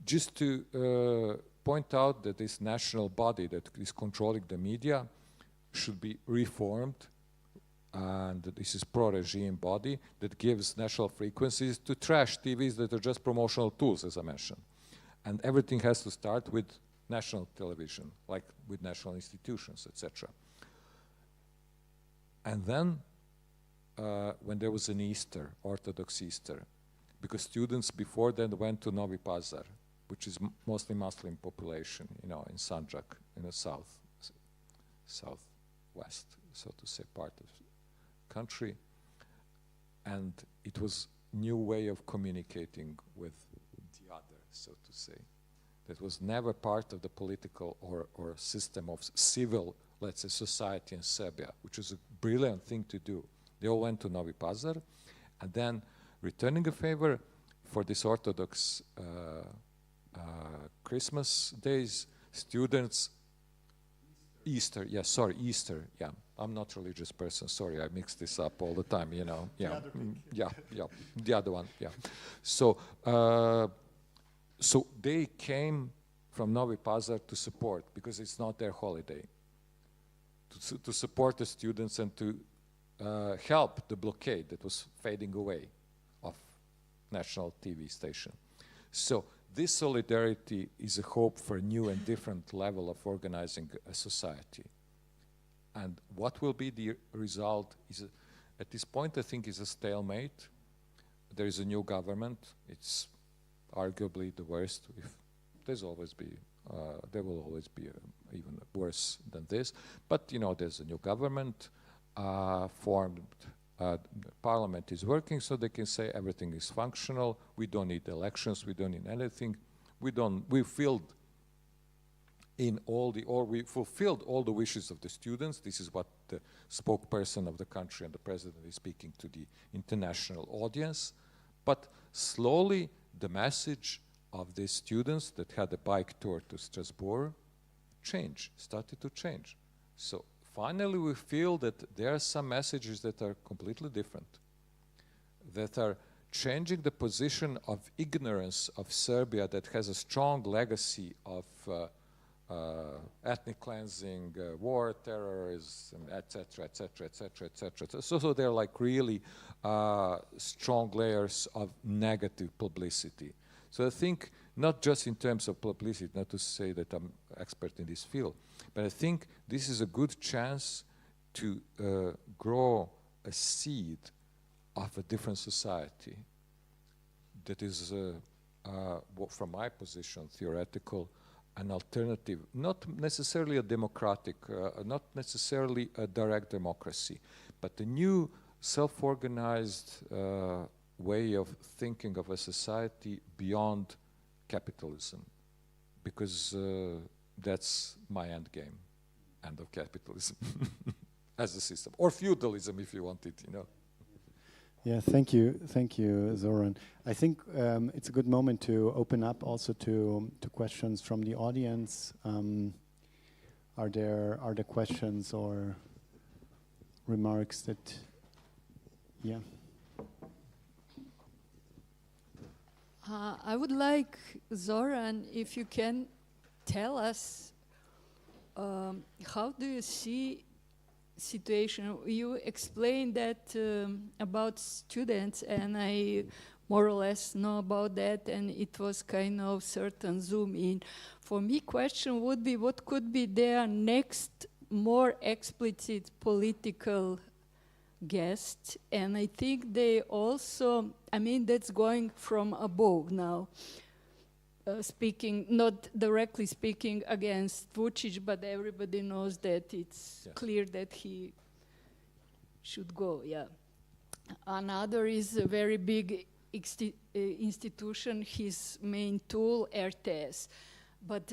Just to point out that this national body that is controlling the media should be reformed and this is pro-regime body that gives national frequencies to trash TVs that are just promotional tools, as I mentioned. And everything has to start with national television, like with national institutions, etc. And then, when there was an Easter, Orthodox Easter, because students before then went to Novi Pazar, which is mostly Muslim population, you know, in Sanjak, in the southwest, so to say, part of the country. And it was new way of communicating with the other, so to say. That was never part of the political or system of civil, let's say, society in Serbia, which was a brilliant thing to do. They all went to Novi Pazar, and then returning a favor for this Orthodox Christmas days, students, Easter, yeah. I'm not a religious person, sorry, I mix this up all the time, you know. Yeah, the other one, yeah. So, so they came from Novi Pazar to support, because it's not their holiday, to support the students and to help the blockade that was fading away of national TV station. So this solidarity is a hope for a new and different level of organizing a society. And what will be the result is, at this point, I think, is a stalemate. There is a new government. It's arguably the worst. If there will always be even worse than this. But you know, there's a new government formed. Parliament is working, so they can say everything is functional. We don't need elections. We don't need anything. We fulfilled all the wishes of the students. This is what the spokesperson of the country and the president is speaking to the international audience. But slowly, the message of the students that had a bike tour to Strasbourg started to change. So finally, we feel that there are some messages that are completely different, that are changing the position of ignorance of Serbia that has a strong legacy of ethnic cleansing, war, terrorism, etc., etc., etc., etc. So they're like really strong layers of negative publicity. So I think not just in terms of publicity, not to say that I'm expert in this field, but I think this is a good chance to grow a seed of a different society that is, from my position, theoretical, an alternative, not necessarily a democratic, not necessarily a direct democracy, but a new self-organized way of thinking of a society beyond capitalism, because that's my end game, end of capitalism as a system, or feudalism if you want it, you know. Yeah, thank you, Zoran. I think it's a good moment to open up also to questions from the audience. Are there questions or remarks that, yeah? I would like, Zoran, if you can tell us how do you see situation? You explained that about students, and I more or less know about that, and it was kind of certain zoom in. For me, question would be, what could be their next more explicit political guest? And I think they also, I mean, that's going from above now. Speaking, not directly speaking against Vučić, but everybody knows that it's clear that he should go, yeah. Another is a very big institution, his main tool, RTS. But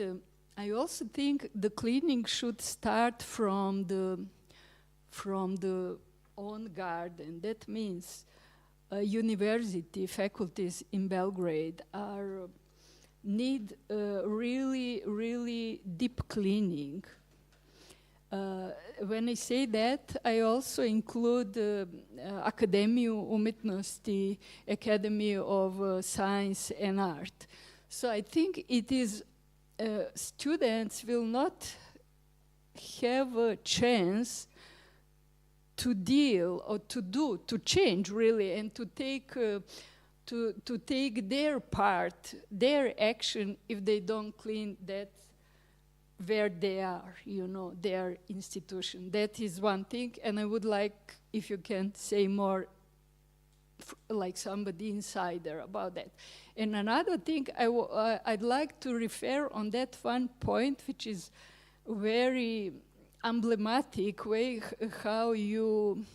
I also think the cleaning should start from the own guard, and that means university faculties in Belgrade need really, really deep cleaning. When I say that, I also include Akademiju umjetnosti, Academy of Science and Art. So I think it is students will not have a chance to deal or to change really, and to take their part, their action, if they don't clean that where they are, their institution. That is one thing, and I would like, if you can say more, like somebody insider about that. And another thing, I'd like to refer on that one point, which is very emblematic way how you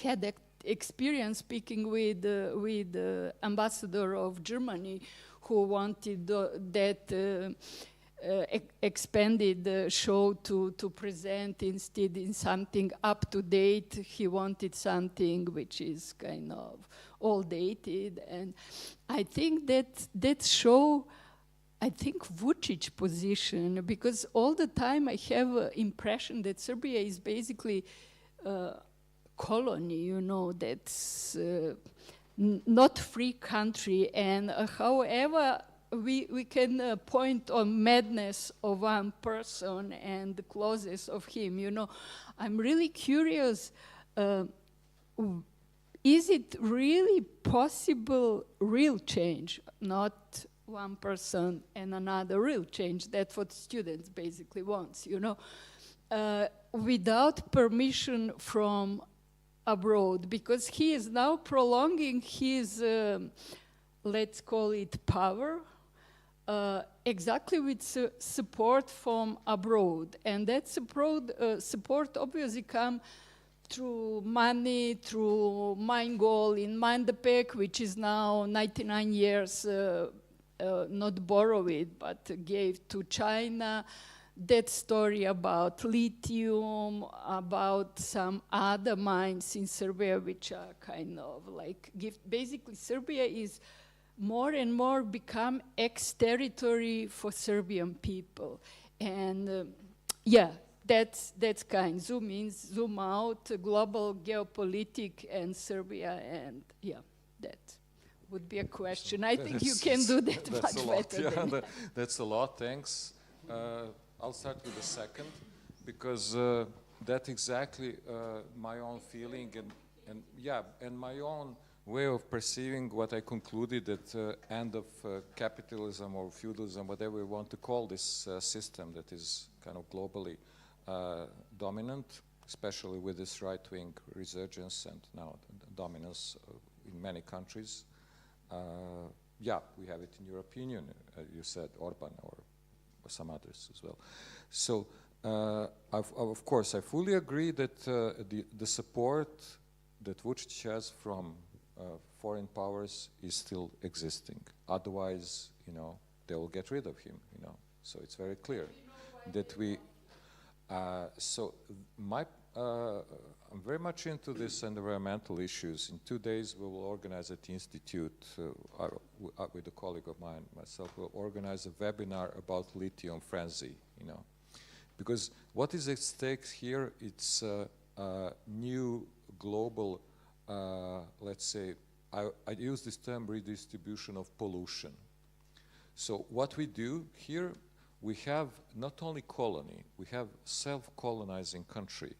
had experience speaking with the ambassador of Germany, who wanted that expanded show to present instead in something up to date. He wanted something which is kind of all dated, and I think that show, I think, Vučić position, because all the time I have an impression that Serbia is basically colony, that's not free country, and however we can point on madness of one person and the clauses of him, I'm really curious, is it really possible real change, not one person and another real change? That's what students basically wants, without permission from abroad, because he is now prolonging his, let's call it power, exactly with support from abroad. And that support obviously come through money, through Mein Goal in Mindepek, which is now 99 years not borrowed, but gave to China. That story about lithium, about some other mines in Serbia, which are kind of like gift. Basically, Serbia is more and more become ex-territory for Serbian people. And that's kind. Zoom in, zoom out, global geopolitics and Serbia, and that would be a question. I think you can do that much better than that. That's a lot, thanks. I'll start with the second, because that's exactly my own feeling and my own way of perceiving what I concluded at the end of capitalism or feudalism, whatever we want to call this system that is kind of globally dominant, especially with this right-wing resurgence and now dominance in many countries. We have it in European Union, you said, Orban or some others as well. So, of course, I fully agree that the support that Vučić has from foreign powers is still existing. Otherwise, they will get rid of him. So it's very clear that we. So I'm very much into this environmental issues. In 2 days, we will organize at the Institute, with a colleague of mine, myself, we'll organize a webinar about lithium frenzy, Because what is at stake here, it's a new global, let's say, I use this term redistribution of pollution. So what we do here, we have not only colony, we have self-colonizing country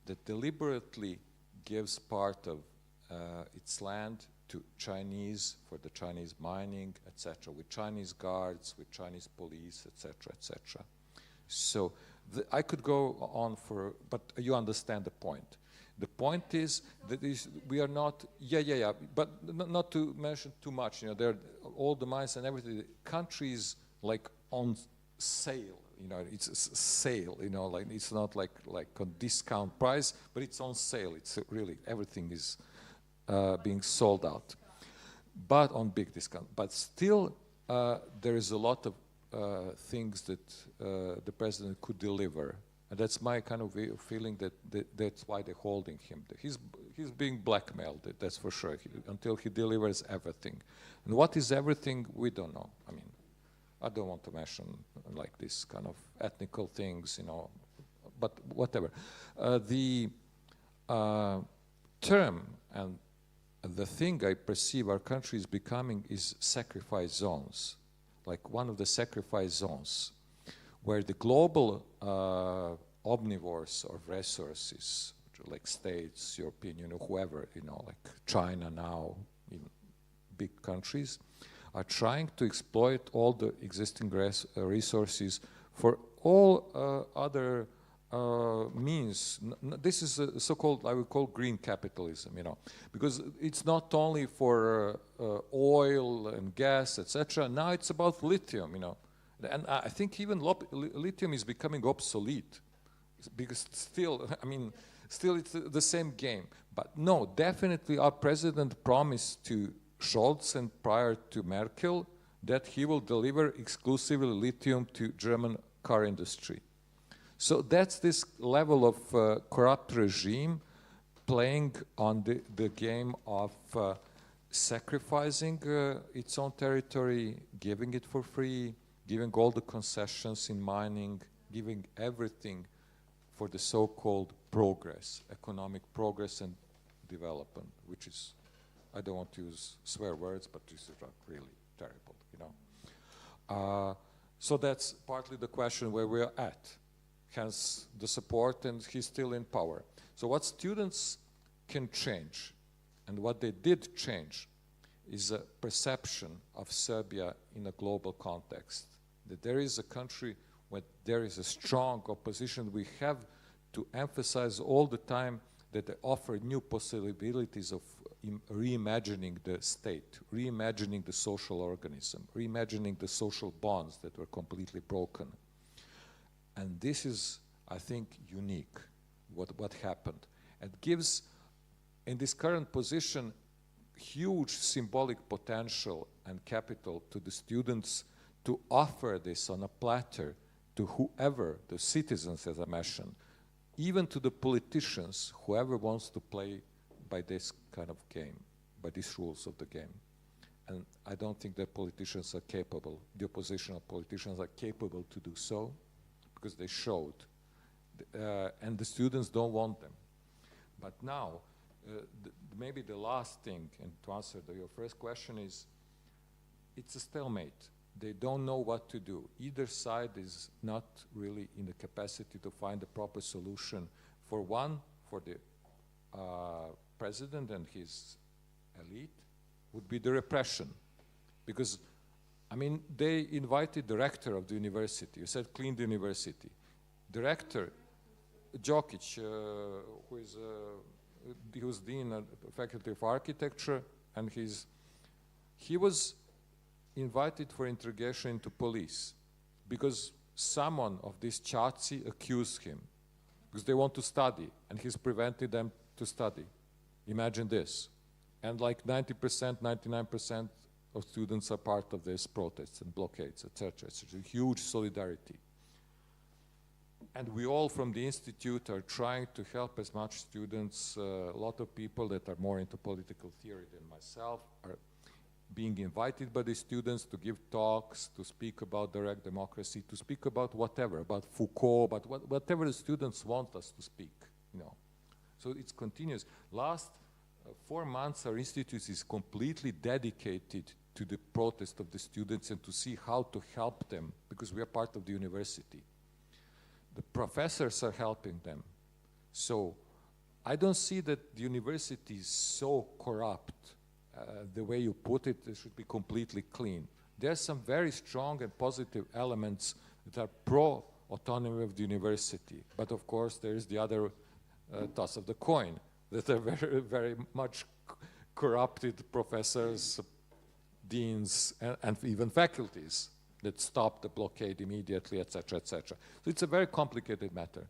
that deliberately gives part of its land to Chinese, for the Chinese mining, etc., with Chinese guards, with Chinese police, etc., etc. So I could go on but you understand the point. The point is that we are not, but not to mention too much, there are all the mines and everything, the countries like on sale, it's a sale, like it's not like a discount price, but it's on sale. It's really, everything is being sold out, but on big discount. But still, there is a lot of things that the president could deliver. And that's my kind of way of feeling that's why they're holding him. He's being blackmailed, that's for sure, until he delivers everything. And what is everything, we don't know. I mean, I don't want to mention like this kind of ethnical things, but whatever. The term and the thing I perceive our country is becoming is sacrifice zones, like one of the sacrifice zones, where the global omnivores of resources, like States, European Union, whoever, you know, like China now, in big countries, are trying to exploit all the existing resources for all other means. This is a so-called, I would call green capitalism, you know, because it's not only for oil and gas, etc. Now it's about lithium, you know, and I think even lithium is becoming obsolete because still, I mean, still it's the same game. But no, definitely our president promised to Scholz and prior to Merkel that he will deliver exclusively lithium to German car industry. So that's this level of corrupt regime playing on the game of sacrificing its own territory, giving it for free, giving all the concessions in mining, giving everything for the so-called progress, economic progress and development, which is, I don't want to use swear words, but this is really terrible, you know. So that's partly the question where we're at. Has the support and he's still in power. So what students can change, and what they did change, is a perception of Serbia in a global context. That there is a country where there is a strong opposition. We have to emphasize all the time that they offer new possibilities of reimagining the state, reimagining the social organism, reimagining the social bonds that were completely broken. And this is, I think, unique, what happened. And gives, in this current position, huge symbolic potential and capital to the students to offer this on a platter to whoever, the citizens, as I mentioned, even to the politicians, whoever wants to play by this kind of game, by these rules of the game. And I don't think that politicians are capable, the oppositional politicians are capable to do so, because they showed, and the students don't want them. But now, maybe the last thing, and to answer your first question, is it's a stalemate. They don't know what to do. Either side is not really in the capacity to find a proper solution. For one, for the president and his elite, would be the repression. Because I mean, they invited the rector of the university. You said clean the university. The rector, Jokic, he was dean of the Faculty of Architecture, and he was invited for interrogation into police because someone of this Chaci accused him because they want to study, and he's prevented them to study. Imagine this. And like 90%, 99% of students are part of this protests and blockades, etc. It's a huge solidarity. And we all from the Institute are trying to help as much students. A lot of people that are more into political theory than myself are being invited by the students to give talks, to speak about direct democracy, to speak about whatever, about Foucault, about whatever the students want us to speak, you know. So it's continuous. Last 4 months, our institute is completely dedicated to the protest of the students and to see how to help them, because we are part of the university. The professors are helping them. So I don't see that the university is so corrupt. The way you put it, it should be completely clean. There are some very strong and positive elements that are pro-autonomy of the university. But of course, there is the other toss of the coin, that are very, very much corrupted professors, deans, and even faculties that stop the blockade immediately, etc., etc. So it's a very complicated matter.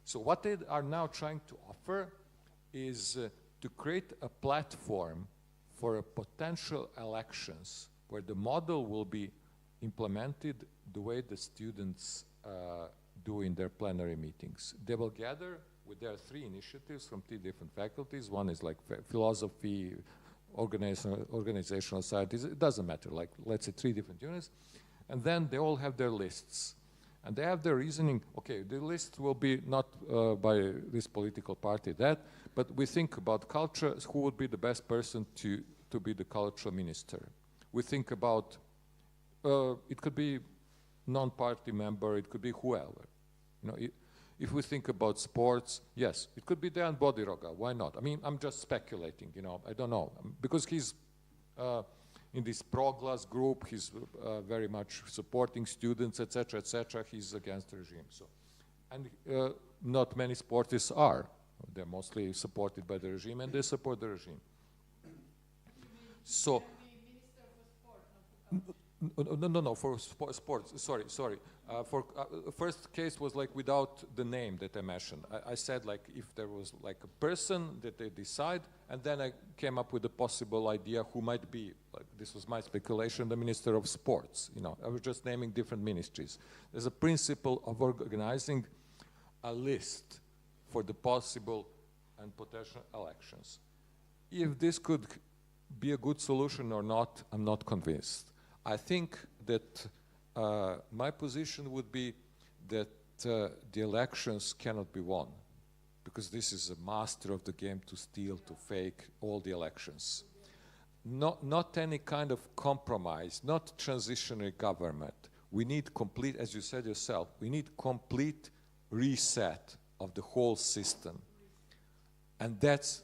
So what they are now trying to offer is to create a platform for a potential elections where the model will be implemented the way the students do in their plenary meetings. They will gather with their 3 initiatives from 3 different faculties. One is like philosophy, organizational sciences, it doesn't matter, like let's say 3 different units. And then they all have their lists. And they have their reasoning, okay, the list will be not by this political party, that, but we think about culture, who would be the best person to be the cultural minister. We think about, it could be non-party member, it could be whoever. You know, If we think about sports, yes, it could be Dejan Bodiroga. Why not? I mean, I'm just speculating, you know. I don't know. Because he's in this pro-glass group, he's very much supporting students, etc., etc. He's against the regime. So, and not many sportists are. They're mostly supported by the regime, and they support the regime. So, no, for sports. Sorry. First case was like without the name that I mentioned. I said like if there was like a person that they decide, and then I came up with a possible idea who might be, like this was my speculation, the Minister of Sports. You know, I was just naming different ministries. There's a principle of organizing a list for the possible and potential elections. If this could be a good solution or not, I'm not convinced. I think that my position would be that the elections cannot be won, because this is a master of the game to steal, to fake all the elections. Not any kind of compromise, not transitionary government. We need complete, as you said yourself, we need complete reset of the whole system. And that's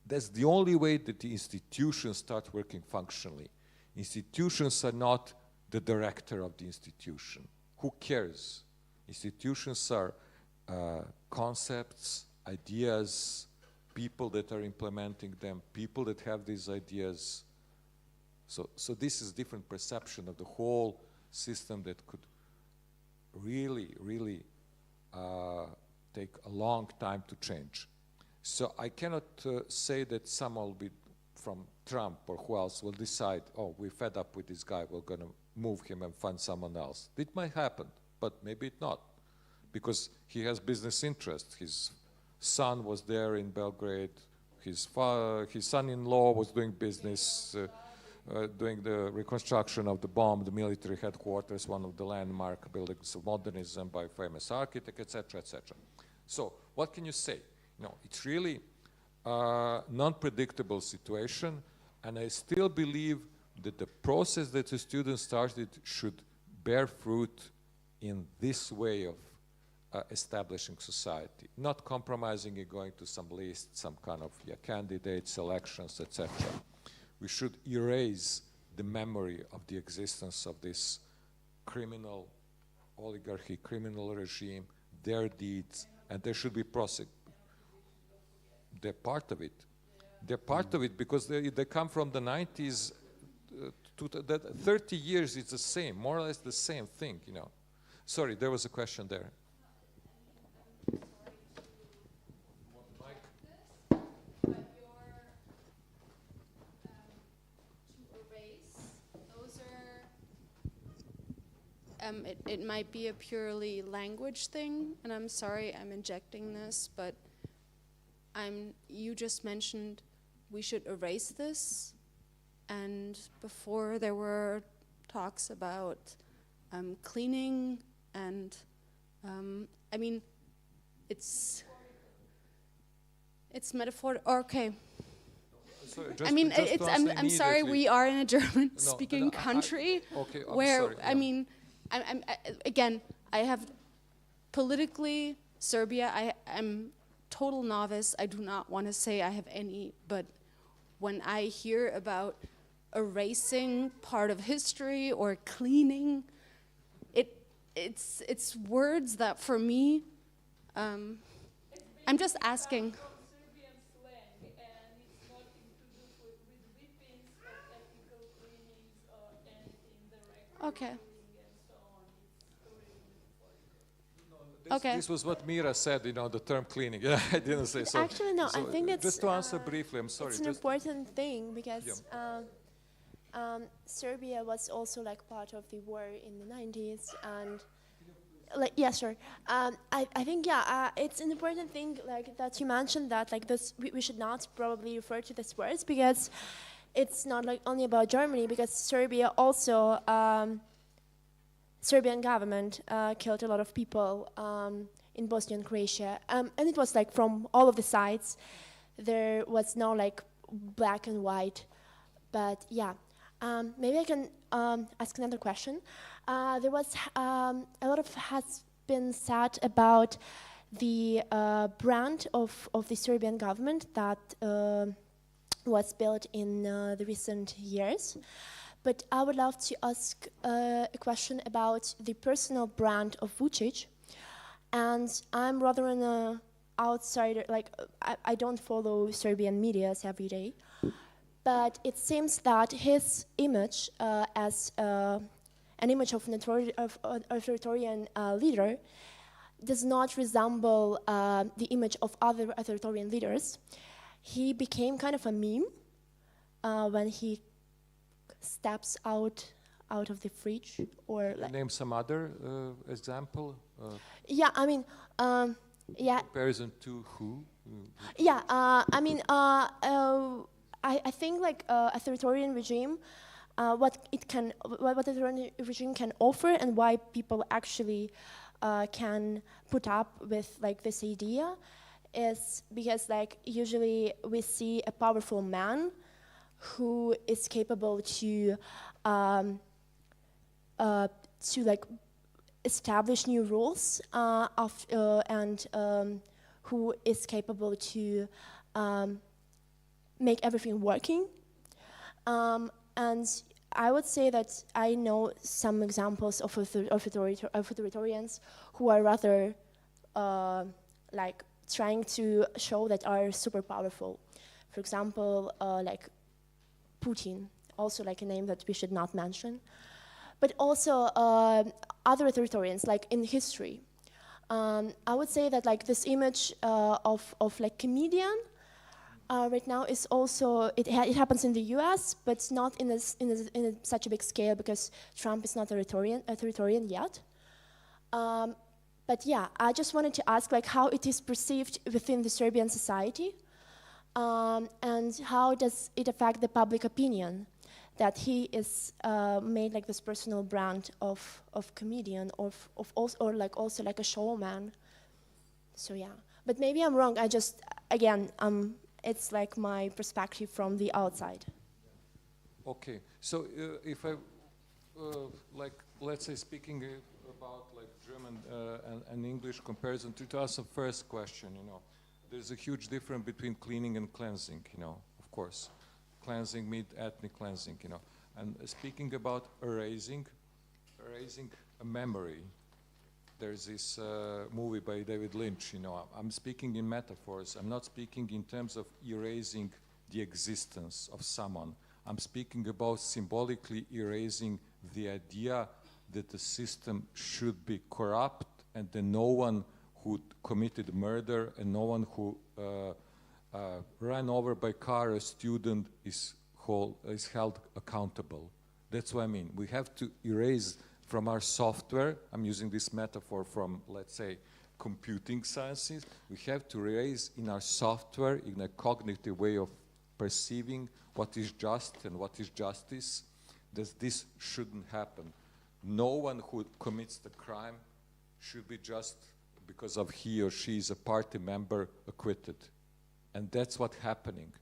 the only way that the institutions start working functionally. Institutions are not the director of the institution. Who cares? Institutions are concepts, ideas, people that are implementing them, people that have these ideas. So this is different perception of the whole system that could really take a long time to change. So I cannot say that someone will be from Trump or who else will decide, oh, we're fed up with this guy, we're going to move him and find someone else. It might happen, but maybe it not, because he has business interests. His son was there in Belgrade. His son-in-law was doing business, doing the reconstruction of the bomb, the military headquarters, one of the landmark buildings of modernism by a famous architect, etc., etc. So what can you say? It's really non-predictable situation, and I still believe that the process that the students started should bear fruit in this way of establishing society, not compromising it, going to some list, some kind of candidates, elections, etc. We should erase the memory of the existence of this criminal oligarchy, criminal regime, their deeds, and there should be prosecuted. They're part of it. They're part of it because they come from the 90s. That 30 years, it's the same, more or less the same thing, Sorry, there was a question there. It might be a purely language thing, and I'm sorry I'm injecting this, but you just mentioned we should erase this, and before there were talks about cleaning, and I mean, it's metaphor. Okay. Sorry, I mean, I'm sorry. We are in a German-speaking country, okay, where sorry, I mean, again, I have politically Serbia. I'm total novice. I do not want to say I have any, but when I hear about erasing part of history or cleaning, it's words that for me, I'm just asking. Serbian slang, and it's nothing to do with whippings or ethical cleanings or anything direct. Okay. And so on. It's really This was what Mira said, the term cleaning. Yeah, I didn't say so. Actually, no, I think it's... Just to answer briefly, I'm sorry. It's an important thing because Serbia was also like part of the war in the 90s, and I think it's an important thing like that you mentioned that like this we should not probably refer to this words because it's not like only about Germany, because Serbia also Serbian government killed a lot of people in Bosnia and Croatia, and it was like from all of the sides. There was no like black and white, but maybe I can ask another question. There was a lot of been said about the brand of the Serbian government that was built in the recent years. But I would love to ask a question about the personal brand of Vučić. And I'm rather an outsider, like I don't follow Serbian medias every day. But it seems that his image as an image of an authoritarian leader does not resemble the image of other authoritarian leaders. He became kind of a meme when he steps out of the fridge, or like Name some other example. Yeah, I mean, yeah. Comparison to who? Yeah, I mean, I think like authoritarian regime, what authoritarian regime can offer, and why people actually can put up with like this idea, is because like usually we see a powerful man who is capable to like establish new rules and who is capable to make everything working. And I would say that I know some examples of authoritarians who are rather like trying to show that are super powerful. For example, like Putin, also like a name that we should not mention. But also other authoritarians, like in history. I would say that like this image of like comedian right now is also, it happens in the US, but not in such a big scale, because Trump is not authoritarian yet. But yeah, I just wanted to ask like how it is perceived within the Serbian society, and how does it affect the public opinion that he is made like this personal brand of comedian, or also like a showman. So yeah, but maybe I'm wrong. I just, again, it's like my perspective from the outside. Okay, so if I like, let's say, speaking about like German and English comparison, to ask the first question, you know, there's a huge difference between cleaning and cleansing, you know, of course. Cleansing means ethnic cleansing, you know. And speaking about erasing a memory, there's this movie by David Lynch, you know. I'm speaking in metaphors. I'm not speaking in terms of erasing the existence of someone. I'm speaking about symbolically erasing the idea that the system should be corrupt, and that no one who committed murder and no one who ran over by car a student is held accountable. That's what I mean. We have to erase from our software, I'm using this metaphor from, let's say, computing sciences, we have to erase in our software, in a cognitive way of perceiving what is just and what is justice, that this shouldn't happen. No one who commits the crime should be just because of he or she is a party member acquitted. And that's what's happening.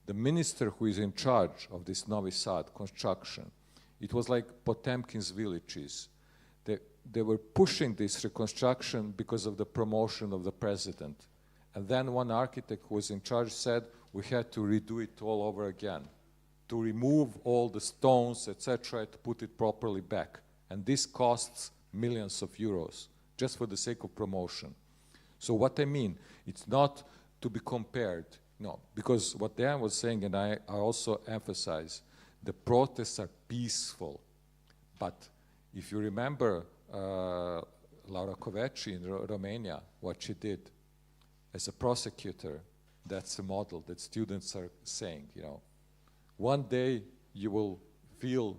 The minister who is in charge of this Novi Sad construction, it was like Potemkin's villages. They were pushing this reconstruction because of the promotion of the president. And then one architect who was in charge said, we had to redo it all over again, to remove all the stones, etc., to put it properly back. And this costs millions of euros, just for the sake of promotion. So what I mean, it's not to be compared, no, because what Dan was saying, and I also emphasize, the protests are peaceful. But if you remember Laura Kövesi in Romania, what she did as a prosecutor, that's a model that students are saying, you know. One day you will feel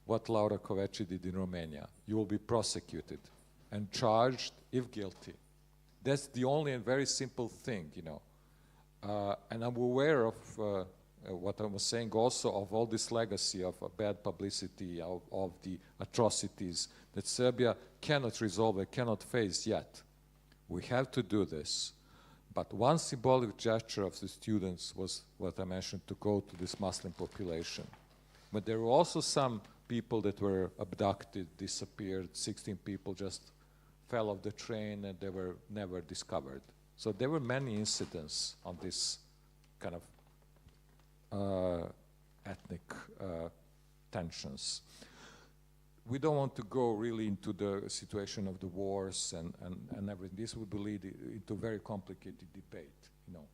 what Laura Kövesi did in Romania. You will be prosecuted and charged if guilty. That's the only and very simple thing, you know. And I'm aware of what I was saying also, of all this legacy of bad publicity, of the atrocities that Serbia cannot resolve and cannot face yet. We have to do this. But one symbolic gesture of the students was what I mentioned, to go to this Muslim population. But there were also some people that were abducted, disappeared, 16 people just fell off the train and they were never discovered. So there were many incidents on this kind of ethnic tensions. We don't want to go really into the situation of the wars and everything. This would lead into a very complicated debate, you know.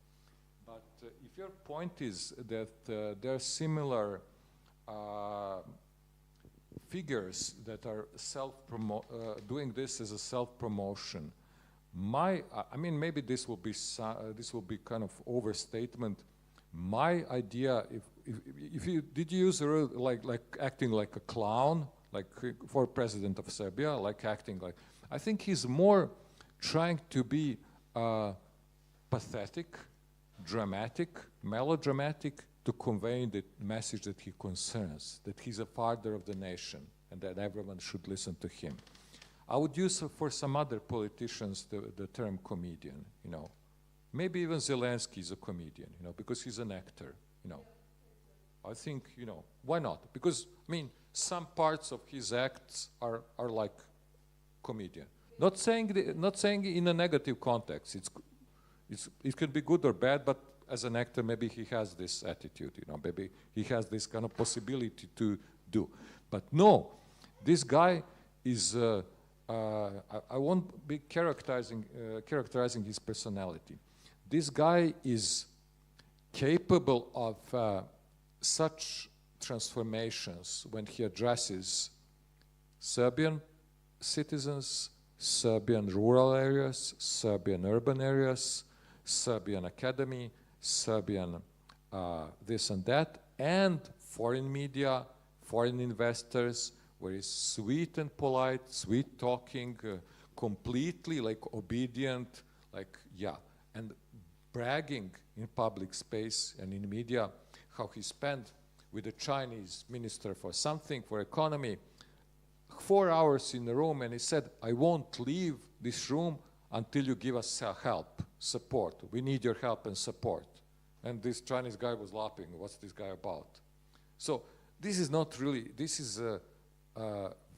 But if your point is that there are similar figures that are doing this as a self-promotion, I mean, maybe this will be kind of overstatement. My idea, did you use a word like acting like a clown, like for president of Serbia, like acting like, I think he's more trying to be pathetic, dramatic, melodramatic, to convey the message that he concerns, that he's a father of the nation and that everyone should listen to him. I would use for some other politicians the term comedian, you know. Maybe even Zelensky is a comedian, you know, because he's an actor, you know. I think, you know, why not? Because, I mean, some parts of his acts are like comedian. Not saying in a negative context. It can be good or bad, but as an actor, maybe he has this attitude, you know, maybe he has this kind of possibility to do. But no, this guy is, I won't be characterizing his personality. This guy is capable of such transformations when he addresses Serbian citizens, Serbian rural areas, Serbian urban areas, Serbian academy, Serbian this and that, and foreign media, foreign investors, where he's sweet and polite, sweet talking, completely like obedient, like, yeah, and bragging in public space and in media how he spent with the Chinese minister for something, for economy, 4 hours in the room, and he said, I won't leave this room until you give us help, support. We need your help and support. And this Chinese guy was laughing, what's this guy about? So this is not really, this is a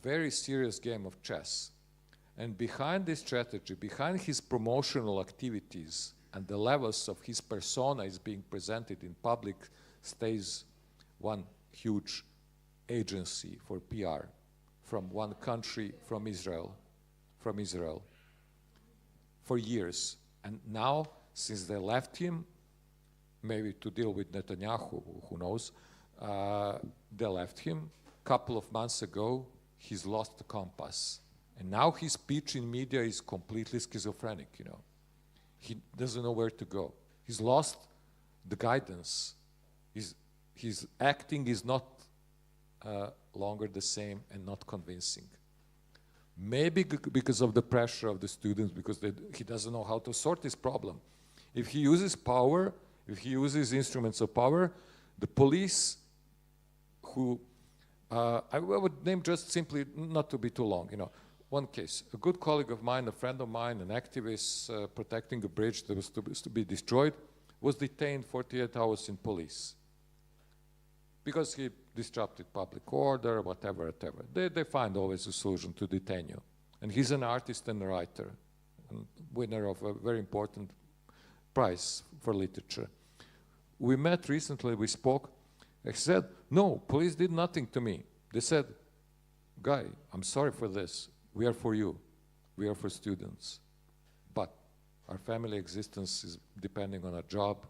very serious game of chess. And behind this strategy, behind his promotional activities and the levels of his persona is being presented in public, stays one huge agency for PR from one country, from Israel, for years. And now, since they left him, maybe to deal with Netanyahu, who knows, they left him. A couple of months ago, he's lost the compass. And now his speech in media is completely schizophrenic, you know. He doesn't know where to go. He's lost the guidance. His acting is not longer the same and not convincing. Maybe because of the pressure of the students, because he doesn't know how to sort this problem. If he uses power, if he uses instruments of power, the police, who I would name just simply, not to be too long, you know, one case, a good colleague of mine, a friend of mine, an activist protecting a bridge that was to be destroyed, was detained 48 hours in police because he disrupted public order, whatever. They find always a solution to detain you. And he's an artist and a writer, and winner of a very important prize for literature. We met recently, we spoke. I said, no, police did nothing to me. They said, guy, I'm sorry for this. We are for you. We are for students. But our family existence is depending on a job.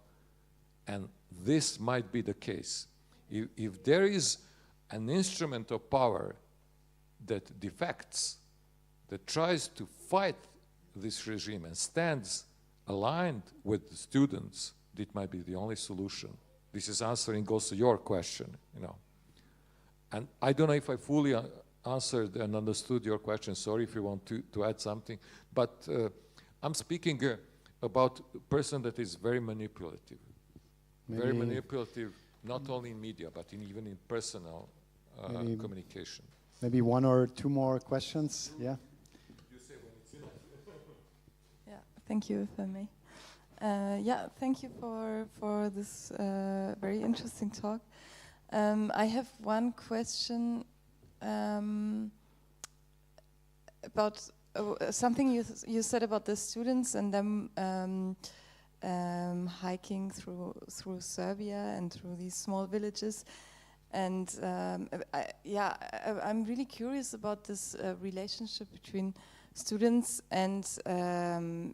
And this might be the case. If there is an instrument of power that defects, that tries to fight this regime and stands aligned with the students, it might be the only solution. This is answering also your question, you know. And I don't know if I fully answered and understood your question. Sorry if you want to add something. But I'm speaking about a person that is very manipulative. Very manipulative, not only in media, but even in personal communication. Maybe one or two more questions, yeah? You say when it's enough. Yeah, thank you, if I may. Yeah, thank you for this very interesting talk. I have one question about something you said about the students and them hiking through Serbia and through these small villages, and I'm really curious about this relationship between students and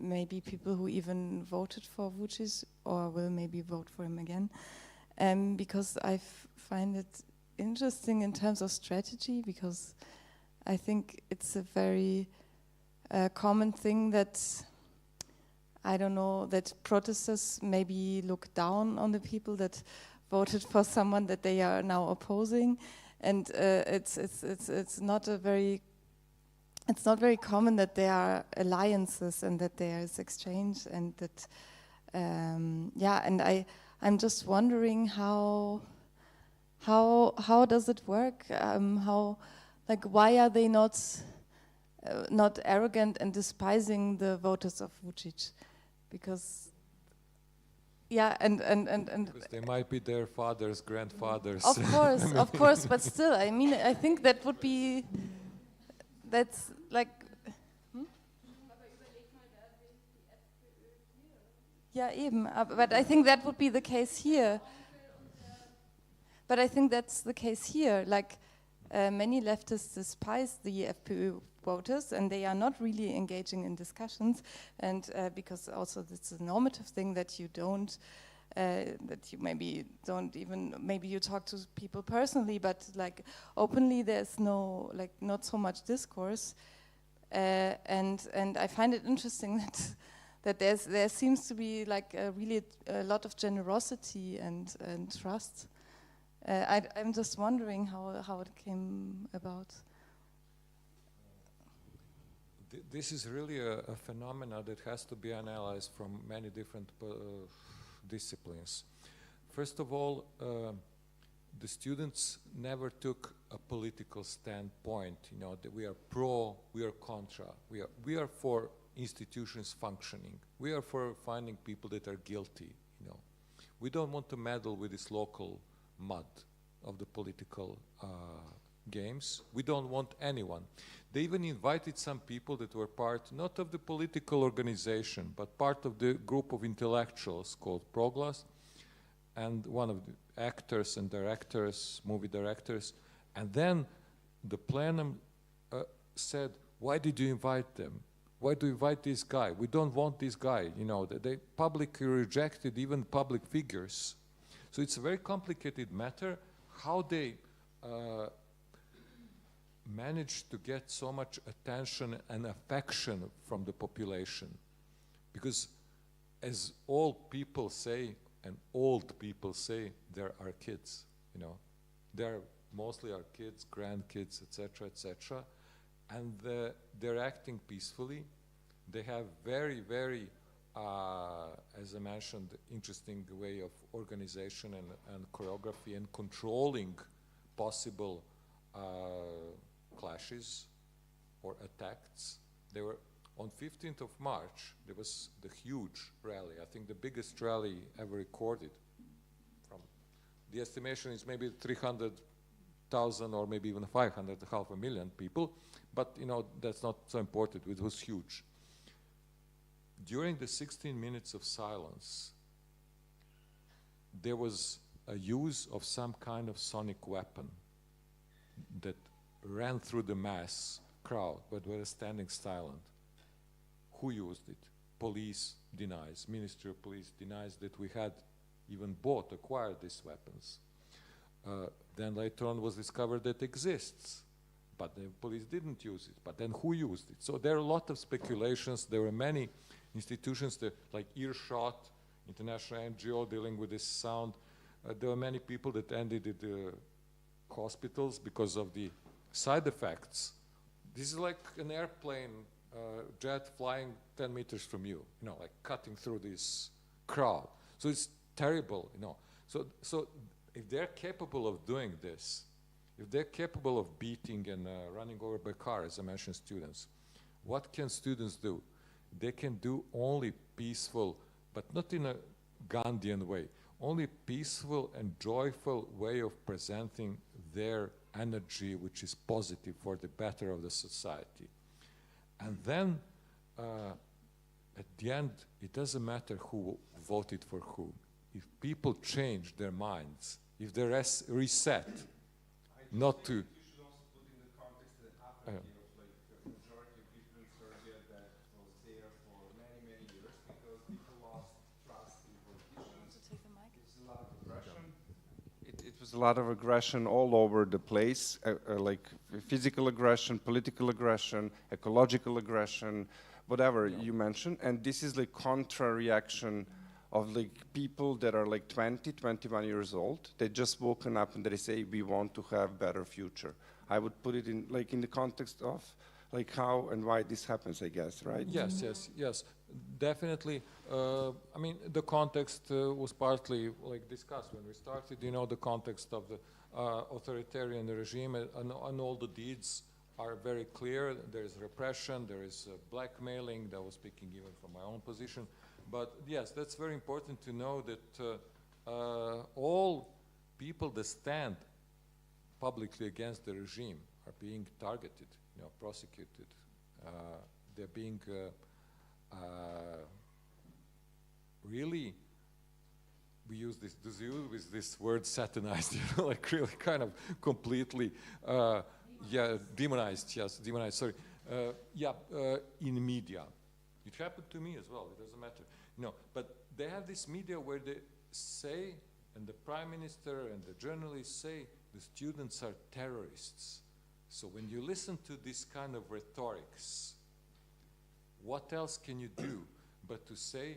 maybe people who even voted for Vučić or will maybe vote for him again, because I find it interesting in terms of strategy, because I think it's a very common thing that, I don't know, that protesters maybe look down on the people that voted for someone that they are now opposing, and it's not very common that there are alliances and that there is exchange, and that and I'm just wondering how does it work? Why are they not arrogant and despising the voters of Vučić? Because because they might be their fathers, grandfathers. Of course, but still, I mean, I think that would be, that's like. Yeah, eben. But I think that would be the case here. But I think that's the case here. Like, many leftists despise the FPÖ voters, and they are not really engaging in discussions. And because also it's a normative thing that you don't, that you maybe don't even, maybe you talk to people personally, but like openly there's no, like, not so much discourse. And I find it interesting that there seems to be like really a lot of generosity and trust. I'm just wondering how it came about. This is really a phenomena that has to be analyzed from many different disciplines. First of all, the students never took a political standpoint. You know, that we are pro, we are contra. We are for institutions functioning. We are for finding people that are guilty. You know, we don't want to meddle with this local mud of the political games. We don't want anyone. They even invited some people that were part, not of the political organization, but part of the group of intellectuals called Proglas, and one of the actors and directors, movie directors. And then the plenum said, why did you invite them? Why do you invite this guy? We don't want this guy. You know, they publicly rejected even public figures. So it's a very complicated matter how they managed to get so much attention and affection from the population. Because as old people say, there are kids, you know. They're mostly our kids, grandkids, etc., etc. And they're acting peacefully. They have very, very, as I mentioned, interesting way of organization and choreography and controlling possible clashes or attacks. They were on 15th of March, there was the huge rally, I think the biggest rally ever recorded. The estimation is maybe 300,000 or maybe even 500, 500,000 people, but you know, that's not so important, it was huge. During the 16 minutes of silence, there was a use of some kind of sonic weapon that ran through the mass crowd, but were standing silent. Who used it? Police denies, Ministry of Police denies that we had even acquired these weapons. Then later on was discovered that it exists, but the police didn't use it. But then who used it? So there are a lot of speculations. There were many institutions that, like Earshot, international NGO dealing with this sound. There were many people that ended at the hospitals because of the side effects. This is like an airplane jet flying 10 meters from you, you know, like cutting through this crowd. So it's terrible, you know. So if they're capable of doing this, if they're capable of beating and running over by car, as I mentioned, students, what can students do? They can do only peaceful, but not in a Gandhian way, only peaceful and joyful way of presenting their energy, which is positive for the better of the society. And then, at the end, it doesn't matter who voted for who. If people change their minds, if they reset, not to... You should also put in the context the apathy of like the majority of people in Serbia that was there for many, many years because people lost trust in politicians. It's a lot of aggression. It was a lot of aggression all over the place, like physical aggression, political aggression, ecological aggression, whatever you mentioned. And this is like contra-reaction of like people that are like 20, 21 years old. They just woken up and they say, we want to have better future. I would put it in like in the context of like how and why this happens, I guess, right? Yes, yes, yes, definitely. I mean, the context was partly like discussed when we started. You know, the context of the authoritarian regime and all the deeds are very clear. There is repression, there is blackmailing. That was speaking even from my own position. But yes, that's very important to know that all people that stand publicly against the regime are being targeted, you know, prosecuted. They're being really, we use this word satanized, you know, like really kind of completely, yeah, demonized, yes, demonized, sorry. In media. It happened to me as well, it doesn't matter. No, but they have this media where they say, and the prime minister and the journalists say, the students are terrorists. So when you listen to this kind of rhetorics, what else can you do but to say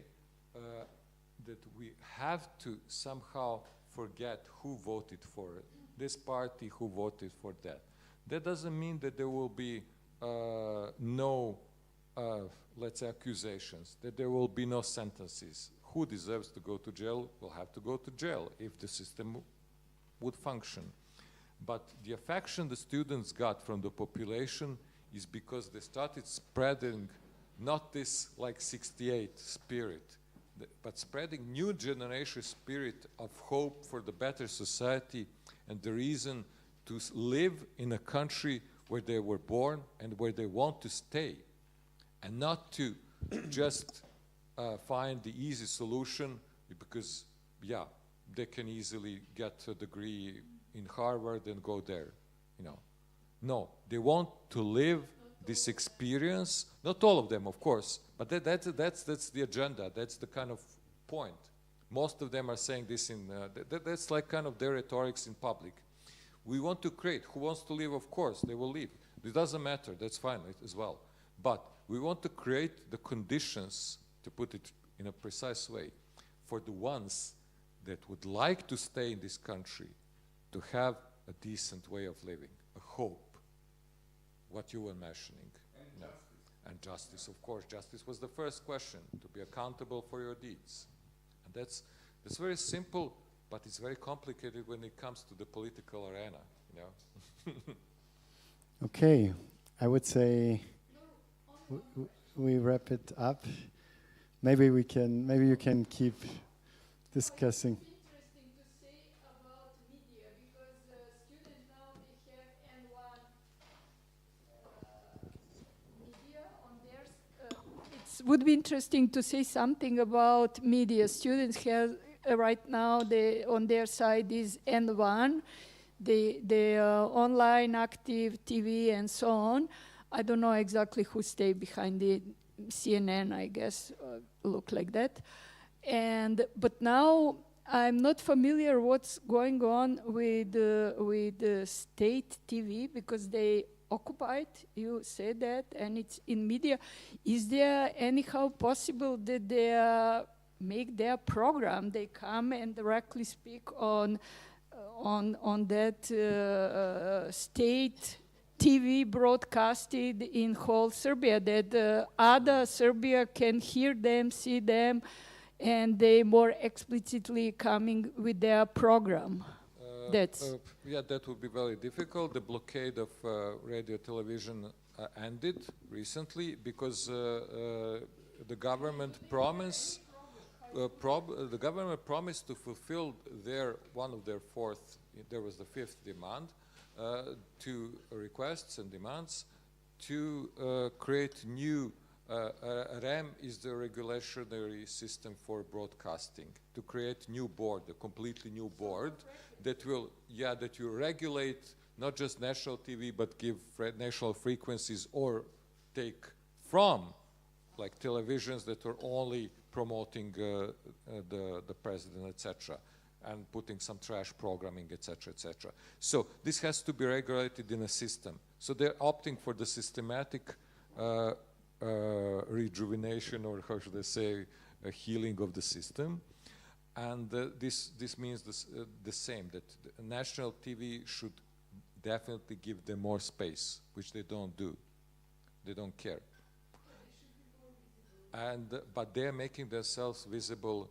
that we have to somehow forget who voted for this party, who voted for that. That doesn't mean that there will be no let's say accusations, that there will be no sentences. Who deserves to go to jail will have to go to jail if the system would function. But the affection the students got from the population is because they started spreading not this like 68 spirit, but spreading new generation spirit of hope for the better society and the reason to live in a country where they were born and where they want to stay. And not to just find the easy solution because, yeah, they can easily get a degree in Harvard and go there, you know. No, they want to live this experience. Not all of them, of course, but that's the agenda. That's the kind of point. Most of them are saying this in, that's like kind of their rhetorics in public. We want to create. Who wants to live? Of course, they will live. It doesn't matter. That's fine as well. But we want to create the conditions, to put it in a precise way, for the ones that would like to stay in this country to have a decent way of living, a hope, what you were mentioning. And justice. And justice, of course. Justice was the first question, to be accountable for your deeds. And that's very simple, but it's very complicated when it comes to the political arena, you know. Okay, I would say we wrap it up. Maybe you can keep discussing. It's interesting to say about media because students now they have N1 media on theirs. It would be interesting to say something about media. Students have right now on their side is N1, the online active TV and so on. I don't know exactly who stay behind the CNN, I guess, look like that. But now I'm not familiar what's going on with the state TV because they occupied, you said that, and it's in media. Is there anyhow possible that they make their program, they come and directly speak on that state TV broadcasted in whole Serbia, that other Serbia can hear them, see them, and they more explicitly coming with their program? Yeah, that would be very difficult. The blockade of radio television ended recently because the government promised to fulfill one of their fourth, there was the fifth demand, to requests and demands to create new, REM is the regulatory system for broadcasting, to create new board, a completely new board that will, that will regulate not just national TV, but give national frequencies or take from, like televisions that are only promoting the president, etc., and putting some trash programming, etc., etc. So this has to be regulated in a system. So they're opting for the systematic rejuvenation, or how should I say, a healing of the system. And this means the same, that the national TV should definitely give them more space, which they don't do. They don't care. And, but they're making themselves visible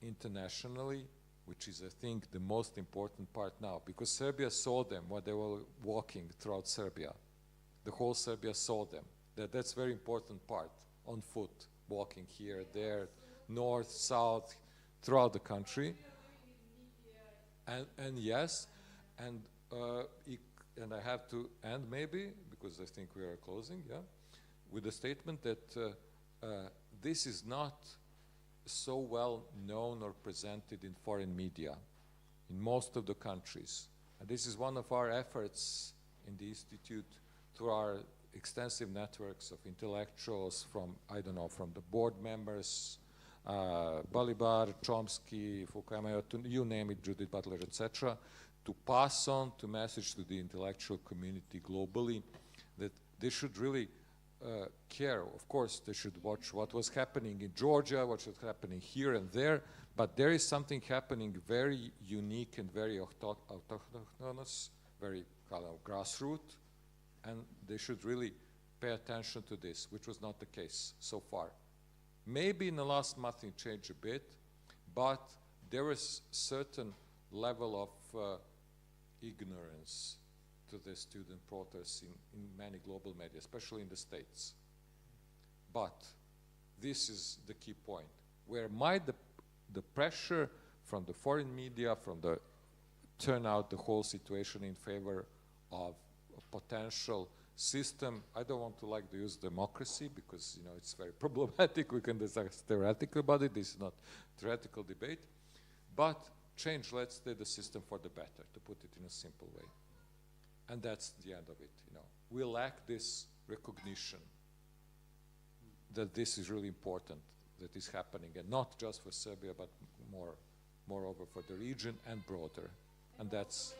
internationally, which is, I think, the most important part now, because Serbia saw them while they were walking throughout Serbia. The whole Serbia saw them. That's a very important part, on foot, walking here, there, north, south, throughout the country. And yes, and I have to end maybe, because I think we are closing, with a statement that this is not so well known or presented in foreign media in most of the countries. And this is one of our efforts in the Institute through our extensive networks of intellectuals from, I don't know, from the board members, Balibar, Chomsky, Fukuyama, you name it, Judith Butler, etc., to pass on the message to the intellectual community globally that they should really care. Of course, they should watch what was happening in Georgia, what was happening here and there, but there is something happening very unique and very autochthonous, very kind of grassroots, and they should really pay attention to this, which was not the case so far. Maybe in the last month it changed a bit, but there is certain level of ignorance to the student protests in many global media, especially in the States. But this is the key point, where might the pressure from the foreign media, from the turn out the whole situation in favor of a potential system. I don't want to like to use democracy because, you know, it's very problematic. We can discuss theoretically about it. This is not theoretical debate. But change, let's say, the system for the better, to put it in a simple way. And that's the end of it, you know. We lack this recognition that this is really important, that is happening, and not just for Serbia, but moreover for the region and broader. And that's,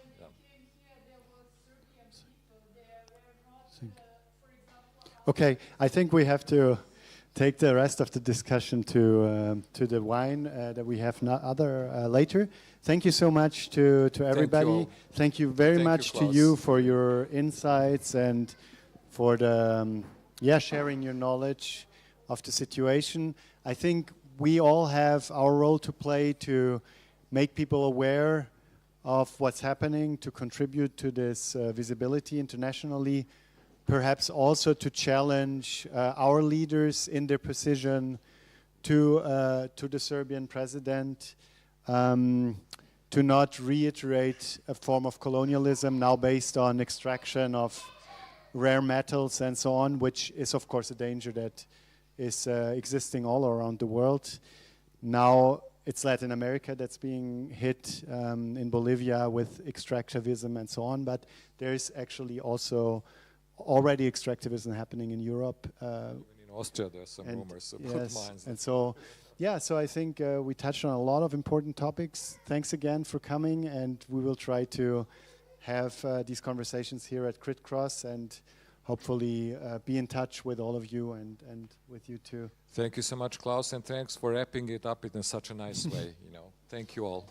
Okay, I think we have to take the rest of the discussion to the wine that we have later. Thank you so much to everybody. Thank you very much to you for your insights and for the sharing your knowledge of the situation. I think we all have our role to play to make people aware of what's happening, to contribute to this visibility internationally, perhaps also to challenge our leaders in their position to the Serbian president, to not reiterate a form of colonialism now based on extraction of rare metals and so on, which is of course a danger that is existing all around the world. Now it's Latin America that's being hit in Bolivia with extractivism and so on, but there's actually also already extractivism happening in Europe. Even in Austria there's some rumors about mines. And so, so I think we touched on a lot of important topics. Thanks again for coming, and we will try to have these conversations here at Crit Cross and hopefully be in touch with all of you and with you too. Thank you so much, Klaus, and thanks for wrapping it up in such a nice way. You know, thank you all.